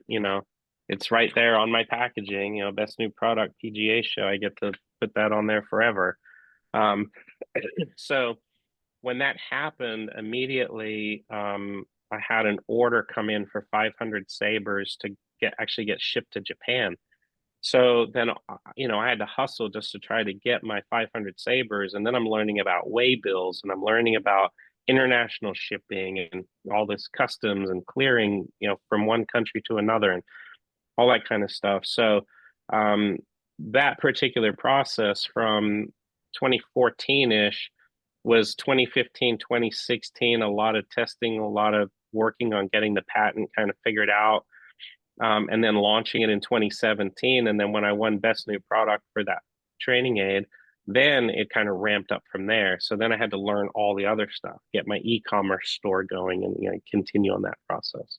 it's right there on my packaging, best new product PGA show. I get to put that on there forever. Um, so when that happened, immediately I had an order come in for 500 sabers to get shipped to Japan. So then, I had to hustle just to try to get my 500 sabers. And then I'm learning about way bills and I'm learning about international shipping and all this customs and clearing, from one country to another and all that kind of stuff. So um, that particular process from 2014-ish was 2015, 2016, a lot of testing, a lot of working on getting the patent kind of figured out and then launching it in 2017. And then when I won Best New Product for that training aid, then it kind of ramped up from there. So then I had to learn all the other stuff, get my e-commerce store going, and continue on that process.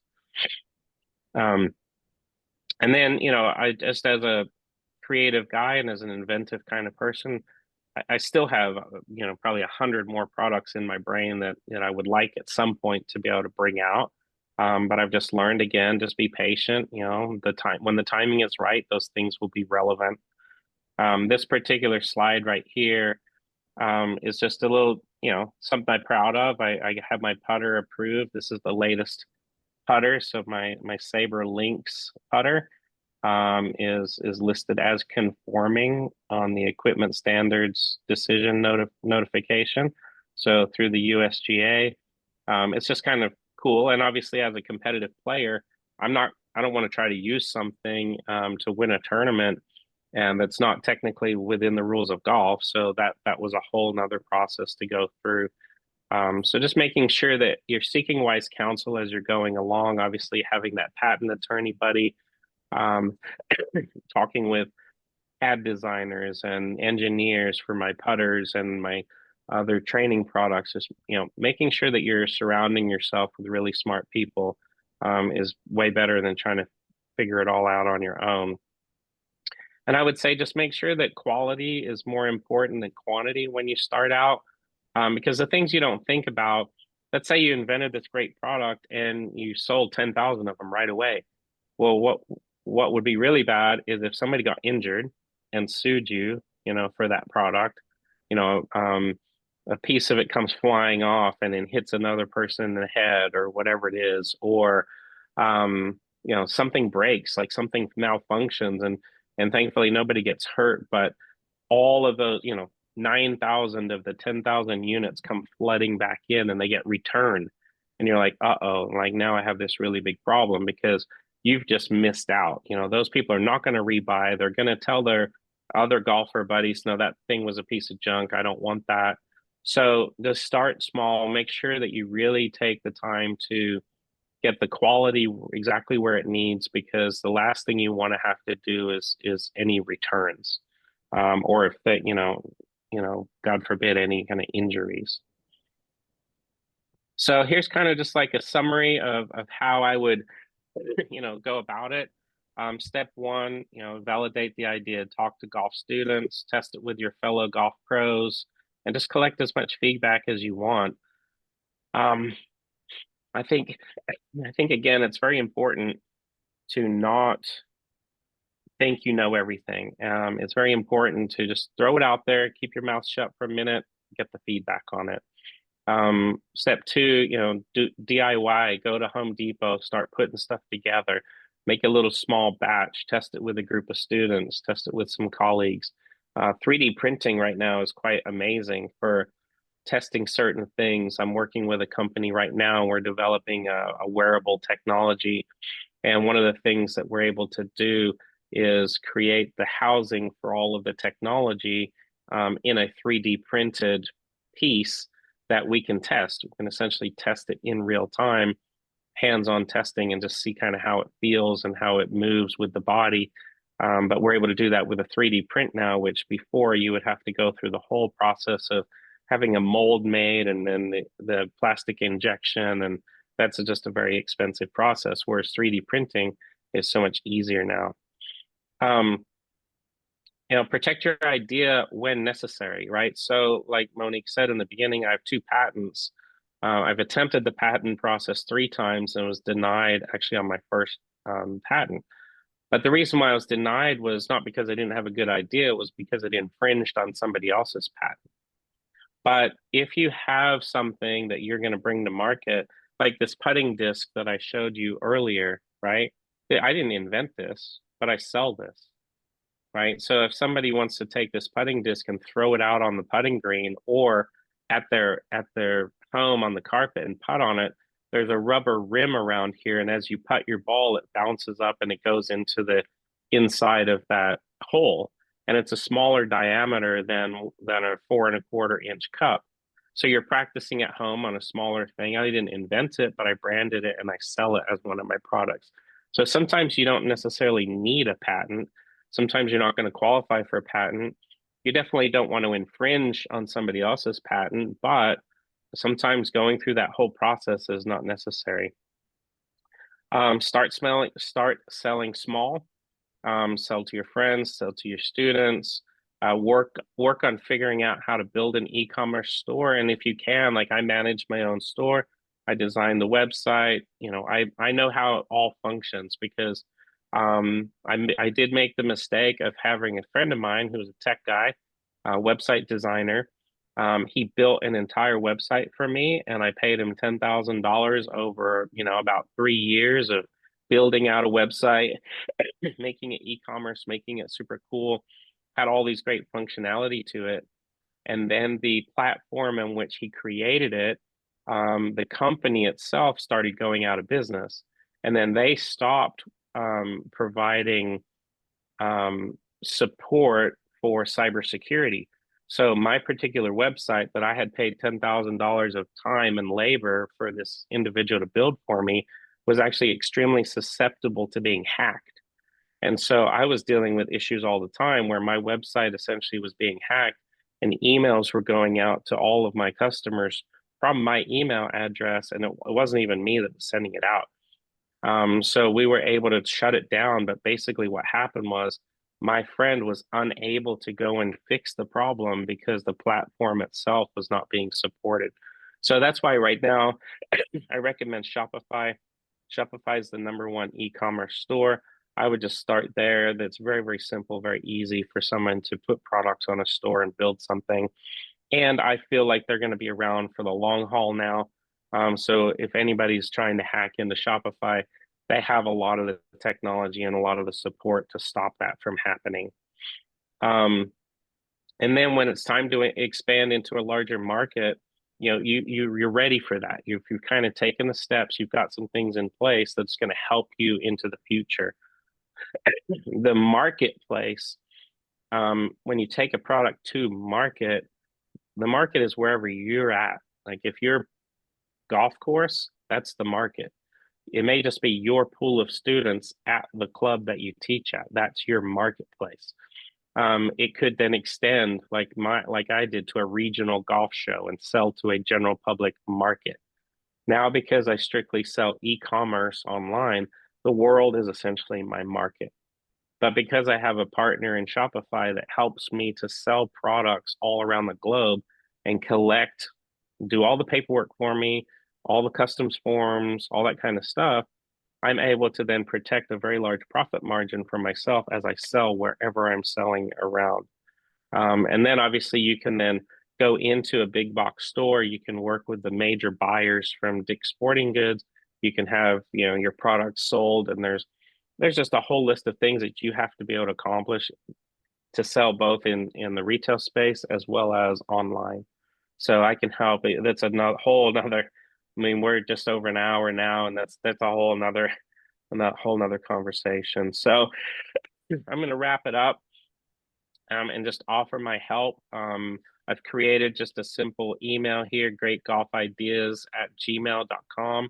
Um, and then I just as a creative guy and as an inventive kind of person, I still have probably 100 more products in my brain that I would like at some point to be able to bring out. But I've just learned again, just be patient. The time when the timing is right, those things will be relevant. This particular slide right here is just a little, something I'm proud of. I have my putter approved. This is the latest putter, so my Saber Lynx putter is listed as conforming on the equipment standards decision notification. So through the USGA, it's just kind of cool. And obviously, as a competitive player, I don't want to try to use something to win a tournament, and that's not technically within the rules of golf. So that was a whole nother process to go through. So just making sure that you're seeking wise counsel as you're going along. Obviously, having that patent attorney buddy um, talking with CAD designers and engineers for my putters and my other training products, just making sure that you're surrounding yourself with really smart people is way better than trying to figure it all out on your own. And I would say just make sure that quality is more important than quantity when you start out, because the things you don't think about, let's say you invented this great product and you sold 10,000 of them right away. Well, what would be really bad is if somebody got injured and sued you, for that product, you know, um, a piece of it comes flying off and then hits another person in the head or whatever it is, or something breaks, like something malfunctions, and thankfully nobody gets hurt, but all of those, 9,000 of the 10,000 units come flooding back in and they get returned. And you're like, uh-oh, like now I have this really big problem because you've just missed out. Those people are not going to rebuy. They're going to tell their other golfer buddies, no, that thing was a piece of junk. I don't want that. So just start small, make sure that you really take the time to get the quality exactly where it needs, because the last thing you want to have to do is any returns, or if that God forbid, any kind of injuries. So here's kind of just like a summary of how I would go about it. Step one, validate the idea, talk to golf students, test it with your fellow golf pros, and just collect as much feedback as you want. Um, I think again, it's very important to not think you know everything. It's very important to just throw it out there, keep your mouth shut for a minute, get the feedback on it. Step two, do DIY, go to Home Depot, start putting stuff together, make a little small batch, test it with a group of students, test it with some colleagues. 3D printing right now is quite amazing for testing certain things. I'm working with a company right now. We're developing a wearable technology. And one of the things that we're able to do is create the housing for all of the technology in a 3D printed piece that we can test. We can essentially test it in real time, hands-on testing, and just see kind of how it feels and how it moves with the body. But we're able to do that with a 3D print now, which before you would have to go through the whole process of having a mold made and then the plastic injection, and that's just a very expensive process, whereas 3D printing is so much easier now. Protect your idea when necessary, right? So like Monique said in the beginning, I have 2 patents. I've attempted the patent process 3 times and was denied actually on my first patent. But the reason why I was denied was not because I didn't have a good idea, it was because it infringed on somebody else's patent. But if you have something that you're going to bring to market, like this putting disc that I showed you earlier, right? I didn't invent this, but I sell this, right? So if somebody wants to take this putting disc and throw it out on the putting green or at their home on the carpet and putt on it, there's a rubber rim around here, and as you putt your ball, it bounces up and it goes into the inside of that hole, and it's a smaller diameter than a 4.25-inch cup. So you're practicing at home on a smaller thing. I didn't invent it, but I branded it and I sell it as one of my products. So sometimes you don't necessarily need a patent. Sometimes you're not going to qualify for a patent. You definitely don't want to infringe on somebody else's patent, but sometimes going through that whole process is not necessary. Start selling small. Sell to your friends, sell to your students. Work on figuring out how to build an e-commerce store, and if you can, like I manage my own store. I design the website. I know how it all functions because I did make the mistake of having a friend of mine who was a tech guy, a website designer. He built an entire website for me, and I paid him $10,000 over, about 3 years of building out a website, making it e-commerce, making it super cool, had all these great functionality to it. And then the platform in which he created it, the company itself started going out of business. And then they stopped providing support for cybersecurity. So my particular website that I had paid $10,000 of time and labor for this individual to build for me was actually extremely susceptible to being hacked. And so I was dealing with issues all the time where my website essentially was being hacked and emails were going out to all of my customers from my email address. And it wasn't even me that was sending it out. So we were able to shut it down. But basically what happened was my friend was unable to go and fix the problem because the platform itself was not being supported. So that's why right now I recommend Shopify. Shopify is the #1 e-commerce store. I would just start there. That's very, very simple, very easy for someone to put products on a store and build something. And I feel like they're going to be around for the long haul now. So if anybody's trying to hack into Shopify, they have a lot of the technology and a lot of the support to stop that from happening. And then when it's time to expand into a larger market, you're ready for that. You've kind of taken the steps. You've got some things in place that's going to help you into the future. The marketplace, when you take a product to market, the market is wherever you're at. Like if you're golf course, that's the market. It may just be your pool of students at the club that you teach at. That's your marketplace. It could then extend like I did to a regional golf show and sell to a general public market. Now, because I strictly sell e-commerce online, the world is essentially my market. But because I have a partner in Shopify that helps me to sell products all around the globe and do all the paperwork for me, all the customs forms, all that kind of stuff, I'm able to then protect a very large profit margin for myself as I sell wherever I'm selling around. And then obviously you can then go into a big box store. You can work with the major buyers from Dick's Sporting Goods. You can have, your products sold, and there's just a whole list of things that you have to be able to accomplish to sell both in the retail space as well as online. So I can help. That's a whole another. I mean, we're just over an hour now, and that's a whole another conversation. So I'm going to wrap it up, and just offer my help. I've created just a simple email here, greatgolfideas@gmail.com.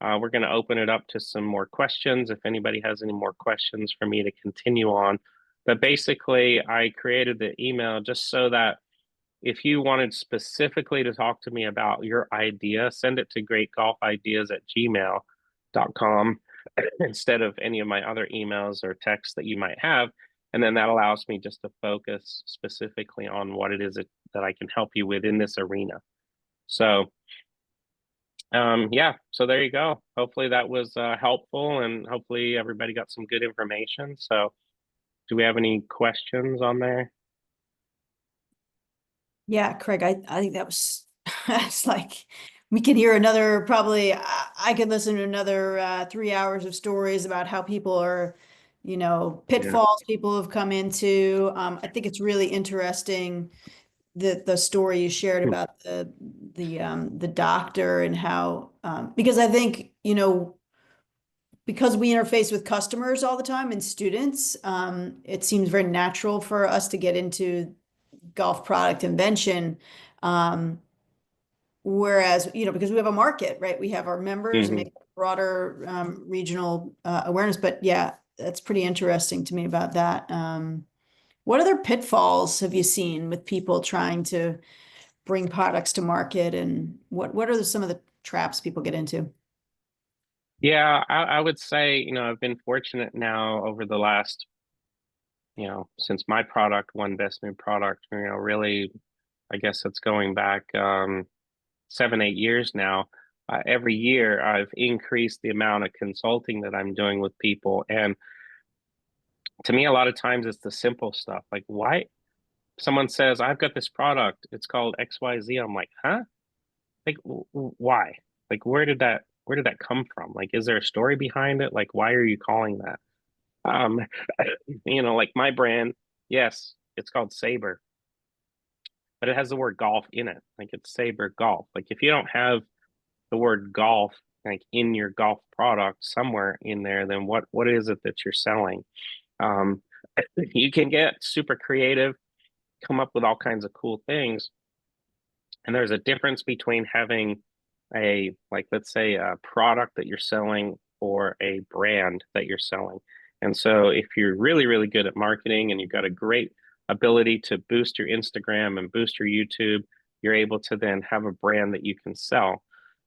We're going to open it up to some more questions if anybody has any more questions for me to continue on. But basically, I created the email just so that if you wanted specifically to talk to me about your idea, send it to greatgolfideas@gmail.com instead of any of my other emails or texts that you might have. And then that allows me just to focus specifically on what it is that I can help you with in this arena. So, yeah, so there you go. Hopefully that was helpful, and hopefully everybody got some good information. So, do we have any questions on there? Yeah, Craig, I think that was, it's like, we could hear another, probably, I could listen to another 3 hours of stories about how people are, pitfalls people have come into. I think it's really interesting the story you shared about the doctor and how, because I think, because we interface with customers all the time and students, it seems very natural for us to get into golf product invention. Whereas, because we have a market, right? We have our members and Mm-hmm. make broader regional awareness. But yeah, that's pretty interesting to me about that. What other pitfalls have you seen with people trying to bring products to market, and what are some of the traps people get into? Yeah, I would say, I've been fortunate now over the last, since my product won Best New Product, really, I guess it's going back 7, 8 years now. Every year I've increased the amount of consulting that I'm doing with people. And to me, a lot of times it's the simple stuff. Like, why someone says, I've got this product, it's called XYZ. I'm like, huh? Like, why? Like, where did that come from? Like, is there a story behind it? Like, why are you calling that? Um, like my brand, yes, it's called Saber, but it has the word golf in it. Like it's Saber Golf. Like if you don't have the word golf like in your golf product somewhere in there, then what is it that you're selling? Um, you can get super creative, come up with all kinds of cool things. And there's a difference between having like, let's say a product that you're selling or a brand that you're selling. And so if you're really, really good at marketing and you've got a great ability to boost your Instagram and boost your YouTube, you're able to then have a brand that you can sell.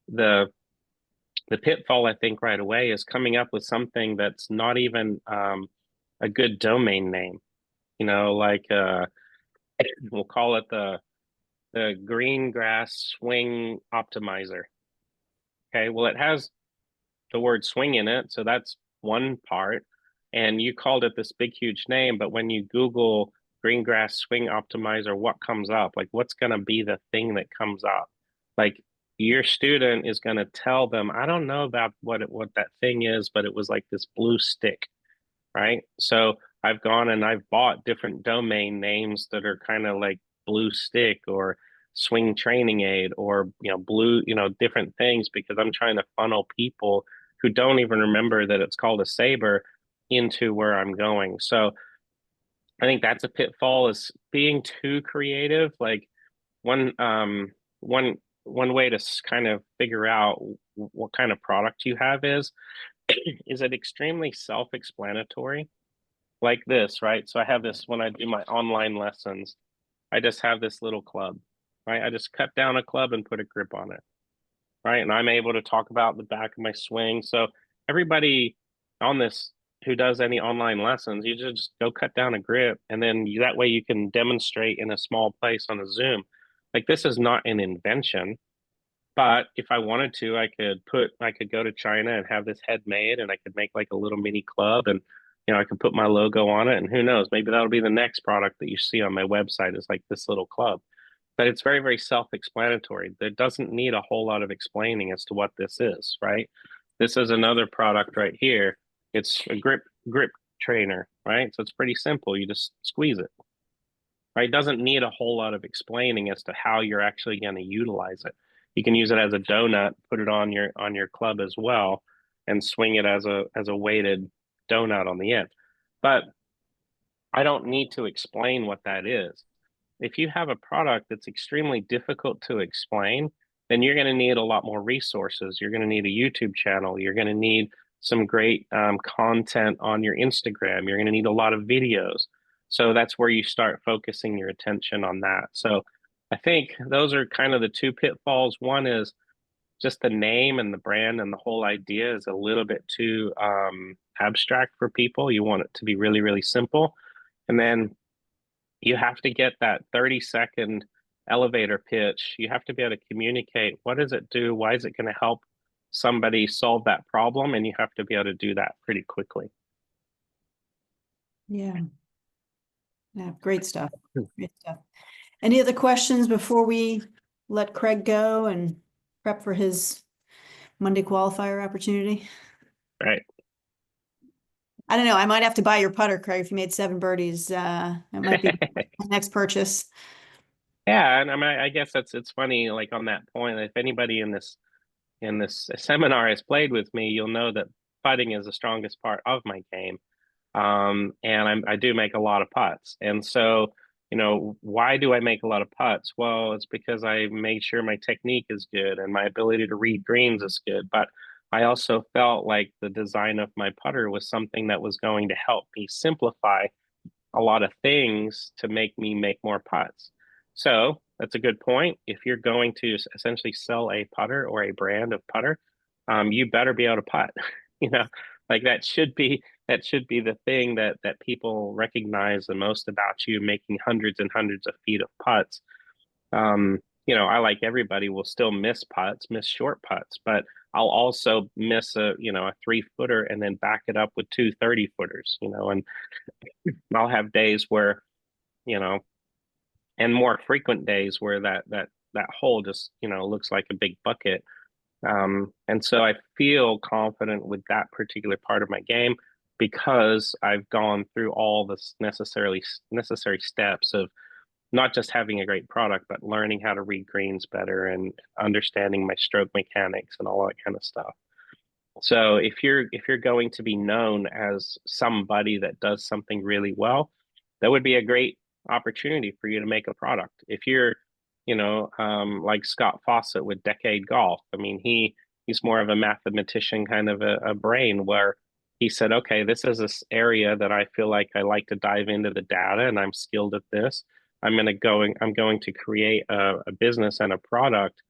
The the pitfall, I think, right away is coming up with something that's not even a good domain name. Like we'll call it the green grass swing optimizer. Okay, well, it has the word swing in it, so that's one part. And you called it this big, huge name, but when you Google green grass swing optimizer, what comes up? Like, what's going to be the thing that comes up? Like, your student is going to tell them, I don't know about what that thing is, but it was like this blue stick, right? So I've gone and I've bought different domain names that are kind of like blue stick or swing training aid or blue, different things because I'm trying to funnel people who don't even remember that it's called a saber into where I'm going. So I think that's a pitfall is being too creative. Like one one one way to kind of figure out what kind of product you have is it extremely self-explanatory like this, right? So I have this when I do my online lessons, I just have this little club, right? I just cut down a club and put a grip on it, right? And I'm able to talk about the back of my swing. So everybody on this who does any online lessons, you just go cut down a grip, and then that way you can demonstrate in a small place on a Zoom. Like this is not an invention, but if I wanted to, I could go to China and have this head made, and I could make like a little mini club, and I could put my logo on it, and who knows, maybe that'll be the next product that you see on my website is like this little club. But it's very, very self-explanatory. There doesn't need a whole lot of explaining as to what this is, right? This is another product right here. It's a grip trainer, right? So it's pretty simple. You just squeeze it, right? It doesn't need a whole lot of explaining as to how you're actually going to utilize it. You can use it as a donut, put it on your club as well, and swing it as a weighted donut on the end. But I don't need to explain what that is. If you have a product that's extremely difficult to explain, then you're going to need a lot more resources. You're going to need a YouTube channel. You're going to need some great content on your Instagram. You're going to need a lot of videos. So that's where you start focusing your attention on that. So I think those are kind of the two pitfalls. One is just the name and the brand and the whole idea is a little bit too abstract for people. You want it to be really, really simple. And then you have to get that 30-second elevator pitch. You have to be able to communicate what does it do? Why is it going to help somebody solve that problem? And you have to be able to do that pretty quickly. Yeah. Yeah, great stuff. Great stuff. Any other questions before we let Craig go and prep for his Monday qualifier opportunity? Right. I don't know. I might have to buy your putter, Craig, if you made 7 birdies. It might be my next purchase. Yeah, and I guess it's funny, like on that point, if anybody in this seminar has played with me, you'll know that putting is the strongest part of my game. And I do make a lot of putts. And so, why do I make a lot of putts? Well, it's because I made sure my technique is good and my ability to read greens is good. But I also felt like the design of my putter was something that was going to help me simplify a lot of things to make me make more putts. So that's a good point. If you're going to essentially sell a putter or a brand of putter, you better be able to putt. You know, like that should be the thing that people recognize the most about you, making hundreds and hundreds of feet of putts. I like everybody will still miss putts, miss short putts, but I'll also miss a 3-footer and then back it up with 2 30-footers, and I'll have days where, you know, and more frequent days where that hole just, looks like a big bucket. And so I feel confident with that particular part of my game because I've gone through all the necessary steps of not just having a great product, but learning how to read greens better and understanding my stroke mechanics and all that kind of stuff. So if you're going to be known as somebody that does something really well, that would be a great opportunity for you to make a product. If you're, like Scott Fawcett with Decade Golf, I mean, he's more of a mathematician kind of a brain where he said, okay, this is this area that I feel like I like to dive into the data and I'm skilled at this. I'm going to create a business and a product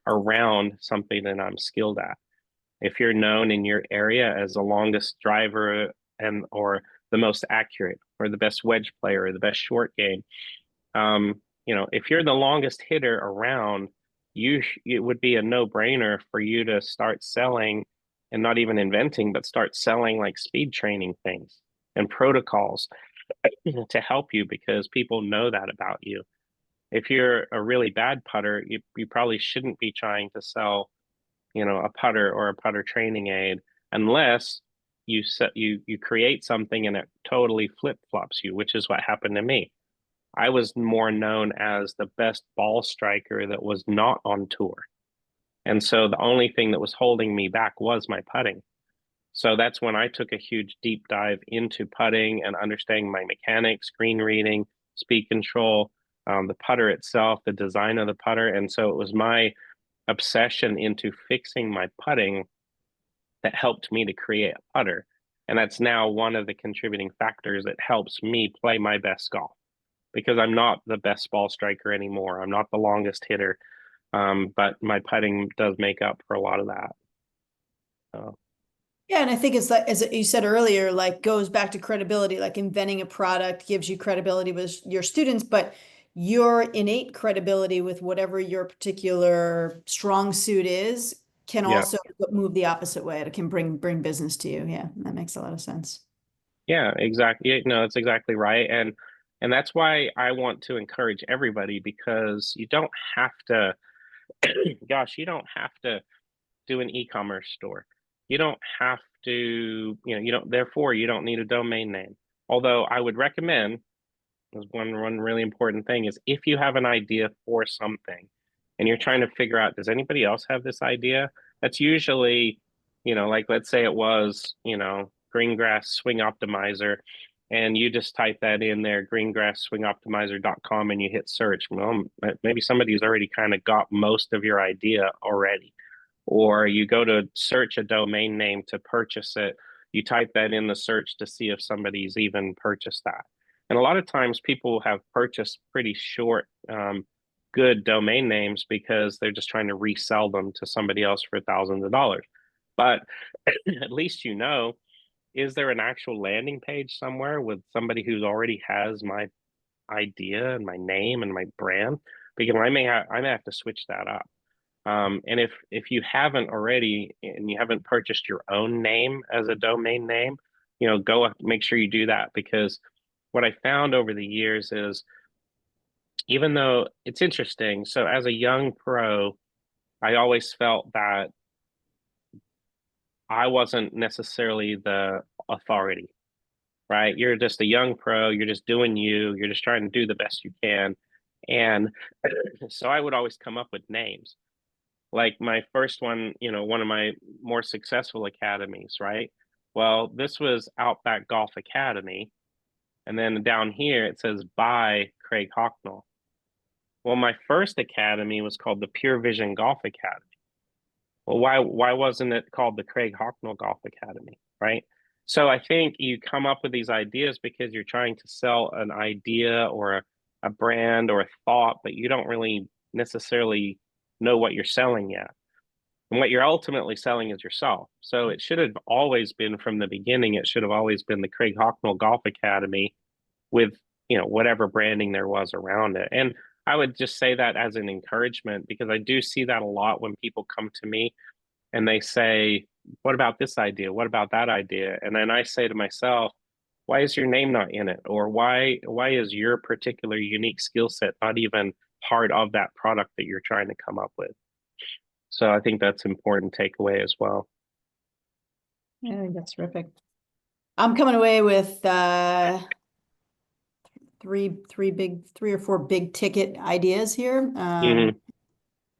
around something that I'm skilled at. If you're known in your area as the longest driver and or the most accurate or the best wedge player or the best short game, if you're the longest hitter around, it would be a no-brainer for you to start selling and not even inventing, but start selling like speed training things and protocols to help you because people know that about you. If you're a really bad putter, you probably shouldn't be trying to sell, a putter or a putter training aid unless you create something and it totally flip-flops you, which is what happened to me. I was more known as the best ball striker that was not on tour. And so the only thing that was holding me back was my putting. So that's when I took a huge deep dive into putting and understanding my mechanics, screen reading, speed control, the putter itself, the design of the putter. And so it was my obsession into fixing my putting that helped me to create a putter. And that's now one of the contributing factors that helps me play my best golf because I'm not the best ball striker anymore. I'm not the longest hitter, but my putting does make up for a lot of that. So. Yeah, and I think it's like, as you said earlier, like goes back to credibility, like inventing a product gives you credibility with your students, but your innate credibility with whatever your particular strong suit is can Yeah. also move the opposite way. It can bring business to you. Yeah, that makes a lot of sense. Yeah, exactly. No, it's exactly right. And that's why I want to encourage everybody because you don't have to, gosh, you don't have to do an e-commerce store. You don't have to, you don't, therefore you don't need a domain name. Although I would recommend, is one really important thing is if you have an idea for something and you're trying to figure out, does anybody else have this idea? That's usually, like let's say it was, green grass swing optimizer, and you just type that in there, greengrassswingoptimizer.com, and you hit search. Well, maybe somebody's already kind of got most of your idea already. Or you go to search a domain name to purchase it. You type that in the search to see if somebody's even purchased that. And a lot of times people have purchased pretty short, good domain names because they're just trying to resell them to somebody else for thousands of dollars. But at least is there an actual landing page somewhere with somebody who's already has my idea and my name and my brand? Because I may have to switch that up. And if you haven't already and you haven't purchased your own name as a domain name, go make sure you do that because what I found over the years is even though it's interesting, so as a young pro, I always felt that I wasn't necessarily the authority, right? You're just a young pro, you're just doing you're just trying to do the best you can. And so I would always come up with names. Like my first one, one of my more successful academies, right? Well, this was Outback Golf Academy. And then down here it says by Craig Hocknell. Well, my first academy was called the Pure Vision Golf Academy. Well, why wasn't it called the Craig Hocknell Golf Academy, right? So I think you come up with these ideas because you're trying to sell an idea or a brand or a thought, but you don't really necessarily know what you're selling yet. And what you're ultimately selling is yourself. So it should have always been from the beginning, it should have always been the Craig Hocknell Golf Academy with, whatever branding there was around it. And I would just say that as an encouragement because I do see that a lot when people come to me and they say, what about this idea? What about that idea? And then I say to myself, why is your name not in it? Or why is your particular unique skill set not even part of that product that you're trying to come up with? So I think that's an important takeaway as well. Yeah, I think that's terrific. I'm coming away with three or four big ticket ideas here. Hmm.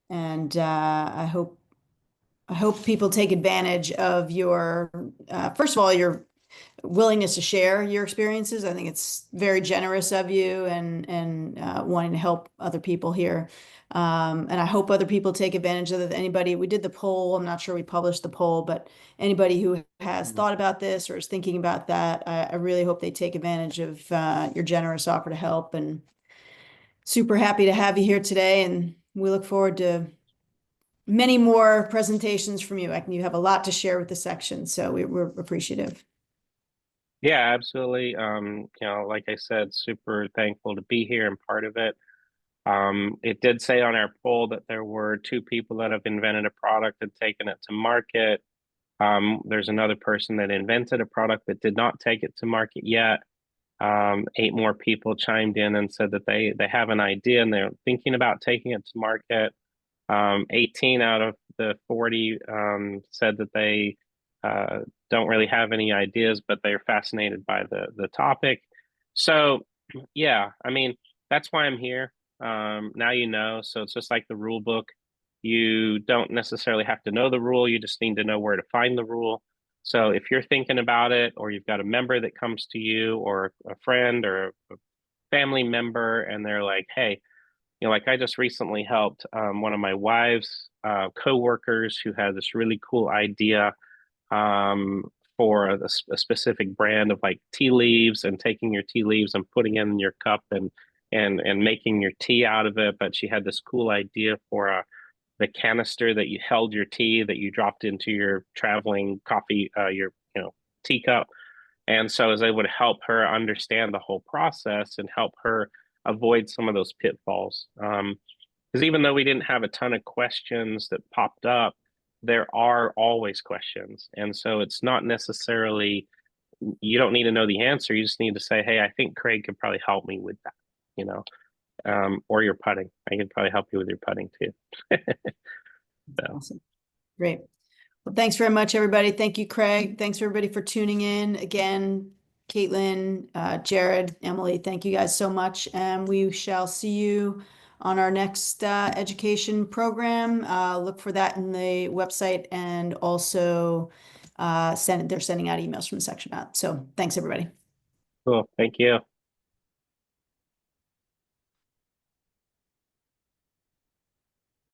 And I hope people take advantage of your first of all, your willingness to share your experiences. I think it's very generous of you and wanting to help other people here. And I hope other people take advantage of it. Anybody, we did the poll. I'm not sure we published the poll, but anybody who has thought about this or is thinking about that, I really hope they take advantage of your generous offer to help. And super happy to have you here today. And we look forward to many more presentations from you. You have a lot to share with the section, so we're appreciative. Yeah, absolutely. Like I said, super thankful to be here and part of it. It did say on our poll that there were two people that have invented a product and taken it to market. There's another person that invented a product that did not take it to market yet. 8 more people chimed in and said that they have an idea and they're thinking about taking it to market. 18 out of the 40 said that they don't really have any ideas, but they're fascinated by the topic. So yeah, I mean, that's why I'm here. Now you know, so it's just like the rule book. You don't necessarily have to know the rule, you just need to know where to find the rule. So if you're thinking about it, or you've got a member that comes to you, or a friend or a family member, and they're like, hey, you know, like I just recently helped one of my wife's coworkers who had this really cool idea um, for a specific brand of like tea leaves, and taking your tea leaves and putting it in your cup and making your tea out of it. But she had this cool idea for the canister that you held your tea, that you dropped into your traveling coffee, your teacup. And so I was able to help her understand the whole process and help her avoid some of those pitfalls. Because even though we didn't have a ton of questions that popped up, there are always questions. And so it's not necessarily, you don't need to know the answer. You just need to say, hey, I think Craig could probably help me with that, you know, or your putting. I can probably help you with your putting too. So. Awesome. Great. Well, thanks very much, everybody. Thank you, Craig. Thanks everybody for tuning in. Again, Caitlin, Jared, Emily, thank you guys so much. And we shall see you on our next education program. Look for that in the website, and also they're sending out emails from the section out. So thanks, everybody. Cool. Thank you.